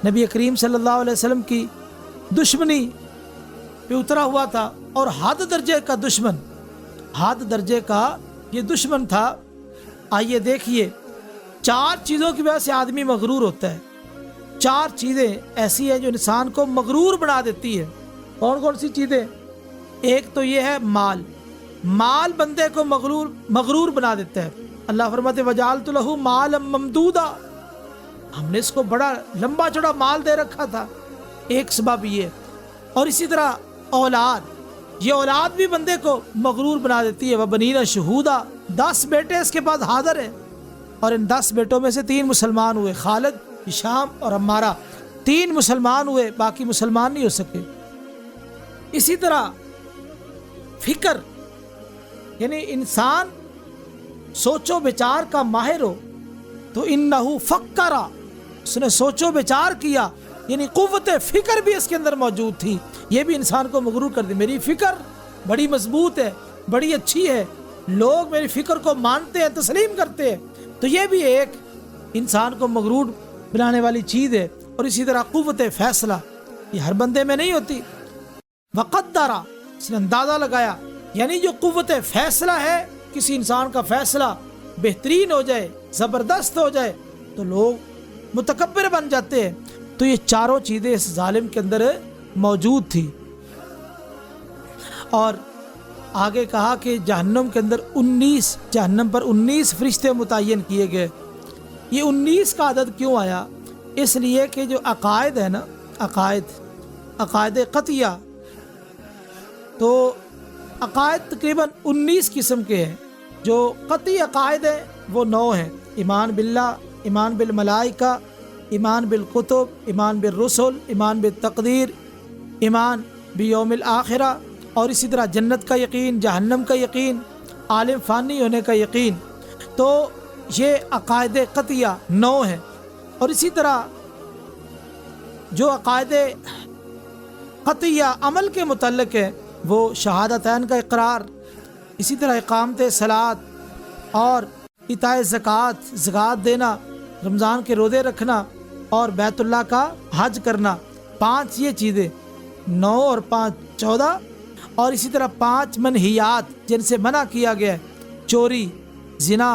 نبی کریم صلی اللہ علیہ وسلم کی دشمنی پہ اترا ہوا تھا، اور حد درجے کا یہ دشمن تھا۔ آئیے دیکھیے، 4 چیزوں کی وجہ سے آدمی مغرور ہوتا ہے۔ 4 چیزیں ایسی ہیں جو انسان کو مغرور بنا دیتی ہے۔ کون کون سی چیزیں؟ ایک تو یہ ہے مال بندے کو مغرور بنا دیتا ہے۔ اللہ فرماتے وجعلت لہ مالا ممدودا، ہم نے اس کو بڑا لمبا چوڑا مال دے رکھا تھا، ایک سبب یہ۔ اور اسی طرح یہ اولاد بھی بندے کو مغرور بنا دیتی ہے۔ وبنین شہودا، 10 بیٹے اس کے پاس حاضر ہیں، اور ان 10 بیٹوں میں سے 3 مسلمان ہوئے، خالد، ہشام اور عمارہ، 3 مسلمان ہوئے، باقی مسلمان نہیں ہو سکے۔ اسی طرح فکر، یعنی انسان سوچو بچار کا ماہر ہو، تو انہو فکر، اس نے سوچو بچار کیا، یعنی قوت فکر بھی اس کے اندر موجود تھی. یہ بھی انسان کو مغرور کر دی. میری فکر بڑی مضبوط ہے، بڑی اچھی ہے، لوگ میری فکر کو مانتے ہیں، تسلیم کرتے ہیں. تو یہ بھی ایک انسان کو مغرور بنانے والی چیز ہے. اور اسی طرح قوت فیصلہ یہ ہر بندے میں نہیں ہوتی. وقدر، اس نے اندازہ لگایا، یعنی جو قوت فیصلہ ہے، کسی انسان کا فیصلہ بہترین ہو جائے، زبردست ہو جائے تو لوگ متکبر بن جاتے ہیں. تو یہ چاروں چیزیں اس ظالم کے اندر موجود تھی. اور آگے کہا کہ جہنم کے اندر 19 جہنم پر 19 فرشتے متعین کیے گئے. یہ 19 کا عدد کیوں آیا؟ اس لیے کہ جو عقائد ہے نا، عقائد قطعیہ، تو عقائد تقریباً 19 قسم کے ہیں. جو قطعی عقائد ہیں وہ 9 ہیں. ایمان باللہ، ایمان بالملائکہ، ایمان بالکتب، ایمان بالرسل، ایمان بالتقدیر، ایمان بیوم الآخرہ، اور اسی طرح جنت کا یقین، جہنم کا یقین، عالم فانی ہونے کا یقین. تو یہ عقائد قطعیہ 9 ہیں. اور اسی طرح جو عقائد قطعیہ عمل کے متعلق ہے وہ شہادتین کا اقرار، اسی طرح اقامت صلاۃ اور عطائے زکوٰۃ دینا، رمضان کے روزے رکھنا اور بیت اللہ کا حج کرنا. 5 یہ چیزیں، 9 اور 5 14. اور اسی طرح 5 منہیات جن سے منع کیا گیا ہے، چوری، زنا،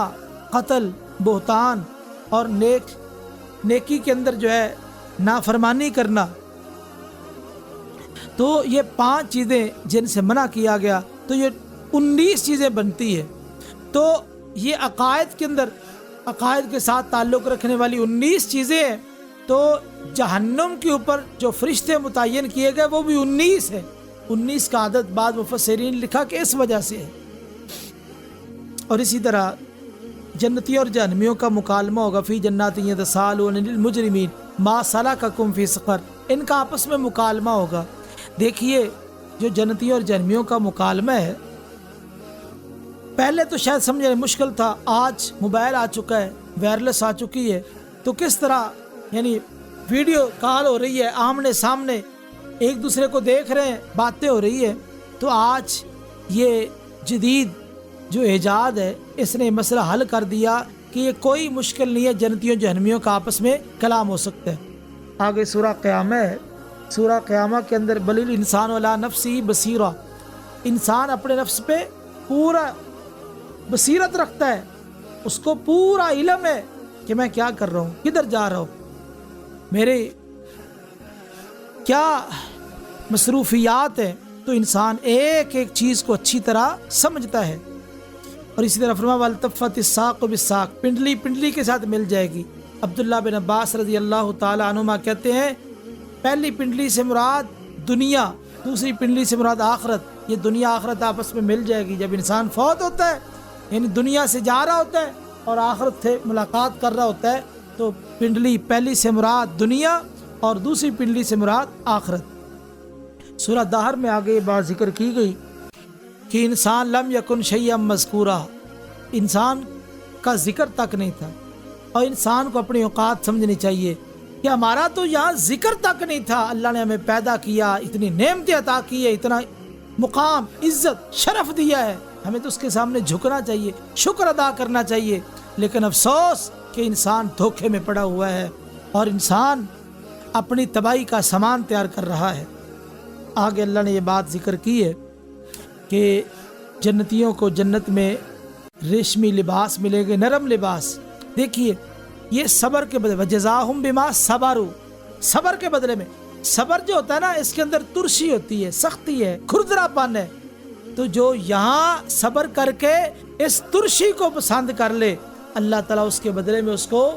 قتل، بہتان اور نیکی کے اندر جو ہے نافرمانی کرنا. تو یہ 5 چیزیں جن سے منع کیا گیا، تو یہ 19 چیزیں بنتی ہے. تو یہ عقائد کے اندر، عقائد کے ساتھ تعلق رکھنے والی 19 چیزیں ہیں. تو جہنم کے اوپر جو فرشتے متعین کیے گئے وہ بھی 19 ہے. 19 کا عدد بعض مفسرین لکھا کہ اس وجہ سے ہے. اور اسی طرح جنتی اور جہنمیوں کا مکالمہ ہوگا. فی جنات یتساءلون عن المجرمین ما سلککم فی سقر، ان کا آپس میں مکالمہ ہوگا. دیکھیے جو جنتی اور جہنمیوں کا مکالمہ ہے، پہلے تو شاید سمجھنا مشکل تھا. آج موبائل آ چکا ہے، وائرلیس آ چکی ہے، تو کس طرح یعنی ویڈیو کال ہو رہی ہے، آمنے سامنے ایک دوسرے کو دیکھ رہے ہیں، باتیں ہو رہی ہے. تو آج یہ جدید جو ایجاد ہے، اس نے مسئلہ حل کر دیا کہ یہ کوئی مشکل نہیں ہے، جنتیوں جہنمیوں کا آپس میں کلام ہو سکتا ہے. آگے سورہ قیامہ ہے. سورہ قیامہ کے اندر بل الانسان علی نفسہ بصیرہ، انسان اپنے نفس پہ پورا بصیرت رکھتا ہے، اس کو پورا علم ہے کہ میں کیا کر رہا ہوں، کدھر جا رہا ہوں، میرے کیا مصروفیات ہیں. تو انسان ایک ایک چیز کو اچھی طرح سمجھتا ہے. اور اسی طرح فرمایا والتفت الساق بالساق، پنڈلی پنڈلی کے ساتھ مل جائے گی. عبداللہ بن عباس رضی اللہ تعالی عنہما کہتے ہیں پہلی پنڈلی سے مراد دنیا، دوسری پنڈلی سے مراد آخرت. یہ دنیا آخرت آپس میں مل جائے گی. جب انسان فوت ہوتا ہے، یعنی دنیا سے جا رہا ہوتا ہے اور آخرت سے ملاقات کر رہا ہوتا ہے، تو پنڈلی پہلی سے مراد دنیا اور دوسری پنڈلی سے مراد آخرت. سورہ دہر میں آگے بات ذکر کی گئی کہ انسان لم یکن شیئا مذکورا، انسان کا ذکر تک نہیں تھا. اور انسان کو اپنی اوقات سمجھنی چاہیے کہ ہمارا تو یہاں ذکر تک نہیں تھا. اللہ نے ہمیں پیدا کیا، اتنی نعمتیں عطا کی ہے، اتنا مقام، عزت، شرف دیا ہے، ہمیں تو اس کے سامنے جھکنا چاہیے، شکر ادا کرنا چاہیے. لیکن افسوس کہ انسان دھوکے میں پڑا ہوا ہے اور انسان اپنی تباہی کا سامان تیار کر رہا ہے. آگے اللہ نے یہ بات ذکر کی ہے کہ جنتیوں کو جنت میں ریشمی لباس ملے گے، نرم لباس. دیکھیے یہ صبر کے بدلے وجزاہم بما صبروا، صبر کے بدلے میں. صبر جو ہوتا ہے نا، اس کے اندر ترشی ہوتی ہے، سختی ہے، کھردرا پن ہے. تو جو یہاں صبر کر کے اس ترشی کو پسند کر لے، اللہ تعالیٰ اس کے بدلے میں اس کو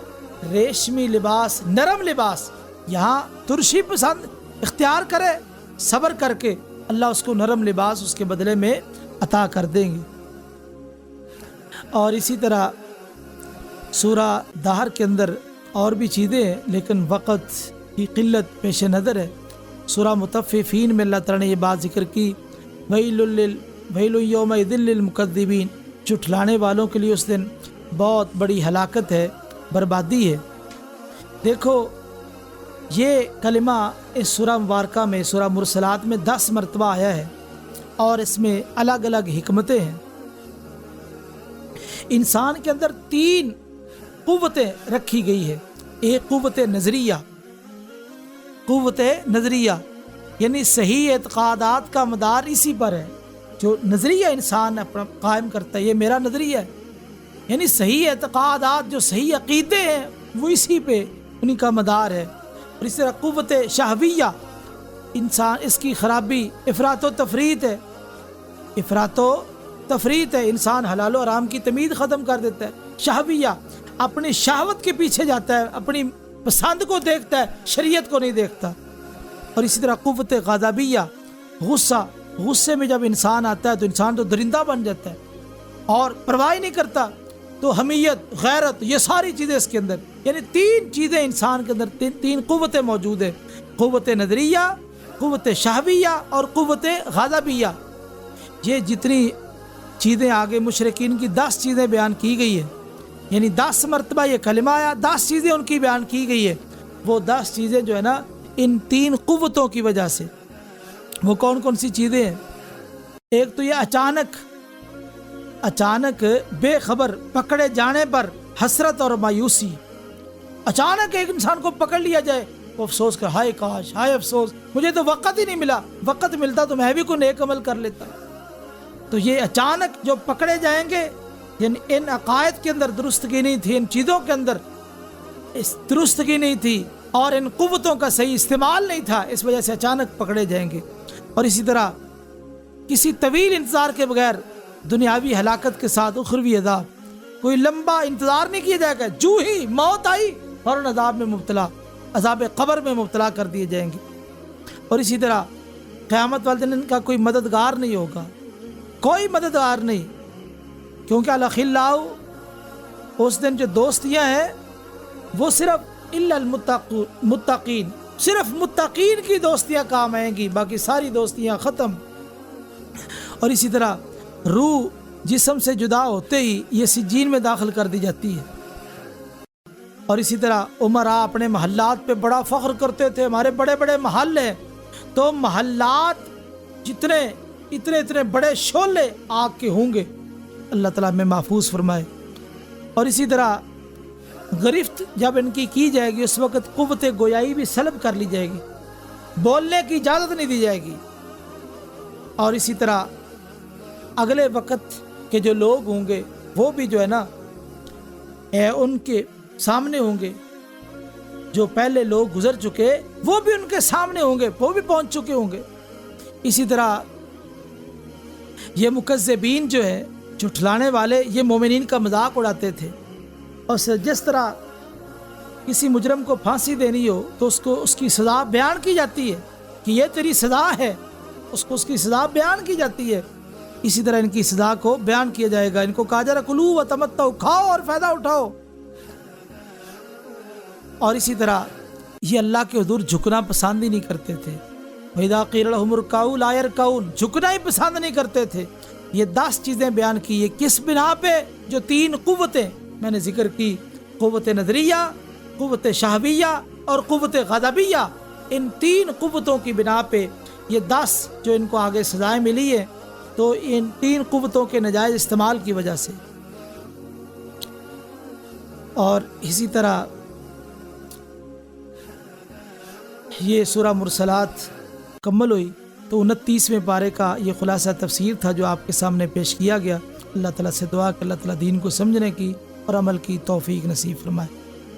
ریشمی لباس، نرم لباس، یہاں ترشی پسند اختیار کرے صبر کر کے، اللہ اس کو نرم لباس اس کے بدلے میں عطا کر دیں گے. اور اسی طرح سورہ دہر کے اندر اور بھی چیزیں ہیں، لیکن وقت کی قلت پیش نظر ہے. سورہ مطففین میں اللہ تعالیٰ نے یہ بات ذکر کی ویل یومئذ للمکذبین، جھٹلانے والوں کے لیے اس دن بہت بڑی ہلاکت ہے، بربادی ہے. دیکھو یہ کلمہ اس سورہ مبارکہ میں، سورہ مرسلات میں 10 مرتبہ آیا ہے، اور اس میں الگ الگ حکمتیں ہیں۔ انسان کے اندر 3 قوتیں رکھی گئی ہے۔ ایک قوت نظریہ، قوت نظریہ یعنی صحیح اعتقادات کا مدار اسی پر ہے۔ جو نظریہ انسان اپنا قائم کرتا ہے، یہ میرا نظریہ ہے، یعنی صحیح اعتقادات، جو صحیح عقیدے ہیں وہ اسی پہ انہی کا مدار ہے۔ اور اس طرح قوت شہویہ، انسان اس کی خرابی افراط و تفریط ہے، افراط و تفریط ہے، انسان حلال و حرام کی تمیز ختم کر دیتا ہے۔ شہویہ، اپنی شہوت کے پیچھے جاتا ہے، اپنی پسند کو دیکھتا ہے، شریعت کو نہیں دیکھتا۔ اور اسی طرح قوت غضبیہ، غصہ، غصے میں جب انسان آتا ہے تو انسان تو درندہ بن جاتا ہے اور پرواہ نہیں کرتا۔ تو حمیت، غیرت، یہ ساری چیزیں اس کے اندر، یعنی 3 چیزیں انسان کے اندر، 3 قوتیں موجود ہیں: قوت نظریہ، قوت شہویہ اور قوت غضبیہ۔ یہ جتنی چیزیں آگے مشرکین کی 10 چیزیں بیان کی گئی ہیں، یعنی 10 مرتبہ یہ کلمہ آیا، 10 چیزیں ان کی بیان کی گئی ہے۔ وہ 10 چیزیں جو ہے نا ان 3 قوتوں کی وجہ سے۔ وہ کون کون سی چیزیں ہیں؟ ایک تو یہ اچانک بے خبر پکڑے جانے پر حسرت اور مایوسی۔ اچانک ایک انسان کو پکڑ لیا جائے، وہ افسوس کر، ہائے کاش، ہائے افسوس، مجھے تو وقت ہی نہیں ملا، وقت ملتا تو میں بھی کوئی نیک عمل کر لیتا۔ تو یہ اچانک جو پکڑے جائیں گے، یعنی ان عقائد کے اندر درستگی نہیں تھی، ان چیزوں کے اندر درستگی نہیں تھی، اور ان قوتوں کا صحیح استعمال نہیں تھا، اس وجہ سے اچانک پکڑے جائیں گے۔ اور اسی طرح کسی طویل انتظار کے بغیر دنیاوی ہلاکت کے ساتھ اخروی عذاب، کوئی لمبا انتظار نہیں کیا جائے گا، جو ہی موت آئی فوراً عذاب میں مبتلا، عذاب قبر میں مبتلا کر دیے جائیں گے۔ اور اسی طرح قیامت والے دن ان کا کوئی مددگار نہیں ہوگا، کوئی مددگار نہیں، کیونکہ الاخلاء، اس دن جو دوستیاں ہیں وہ صرف الا المتقین، صرف متقین کی دوستیاں کام آئیں گی، باقی ساری دوستیاں ختم۔ اور اسی طرح روح جسم سے جدا ہوتے ہی یہ سجین میں داخل کر دی جاتی ہے۔ اور اسی طرح عمراء اپنے محلات پہ بڑا فخر کرتے تھے، ہمارے بڑے بڑے محل ہیں، تو محلات جتنے اتنے بڑے شعلے آگ کے ہوں گے، اللہ تعالیٰ میں محفوظ فرمائے۔ اور اسی طرح گرفت جب ان کی جائے گی، اس وقت قوت گویائی بھی سلب کر لی جائے گی، بولنے کی اجازت نہیں دی جائے گی۔ اور اسی طرح اگلے وقت کے جو لوگ ہوں گے وہ بھی جو ہے نا ان کے سامنے ہوں گے، جو پہلے لوگ گزر چکے وہ بھی ان کے سامنے ہوں گے، وہ بھی پہنچ چکے ہوں گے۔ اسی طرح یہ مکذبین جو ہے، جھٹلانے والے، یہ مومنین کا مذاق اڑاتے تھے، اور جس طرح کسی مجرم کو پھانسی دینی ہو تو اس کی سزا بیان کی جاتی ہے کہ یہ تیری سزا ہے، اس کی سزا بیان کی جاتی ہے، اسی طرح ان کی سزا کو بیان کیا جائے گا۔ ان کو کہا جائے گا کلو و تمتعوا، کھاؤ اور فائدہ اٹھاؤ۔ اور اسی طرح یہ اللہ کے حضور جھکنا پسند ہی نہیں کرتے تھے، وَإِذَا قِيلَ لَهُمُ ارْكَعُوا لَا يَرْكَعُونَ، جھکنا ہی پسند نہیں کرتے تھے۔ یہ 10 چیزیں بیان کی ہے، کس بنا پہ؟ جو 3 قوتیں میں نے ذکر کی، قوت نظریہ، قوت شہویہ اور قوت غضبیہ، ان 3 قوتوں کی بنا پہ یہ 10 جو ان کو آگے سزائیں ملی ہے، تو ان 3 قوتوں کے ناجائز استعمال کی وجہ سے۔ اور اسی طرح یہ سورہ مرسلات مکمل ہوئی، تو 29ویں پارے کا یہ خلاصہ تفسیر تھا جو آپ کے سامنے پیش کیا گیا۔ اللہ تعالیٰ سے دعا کہ اللہ تعالیٰ دین کو سمجھنے کی اور عمل کی توفیق نصیب فرمائے۔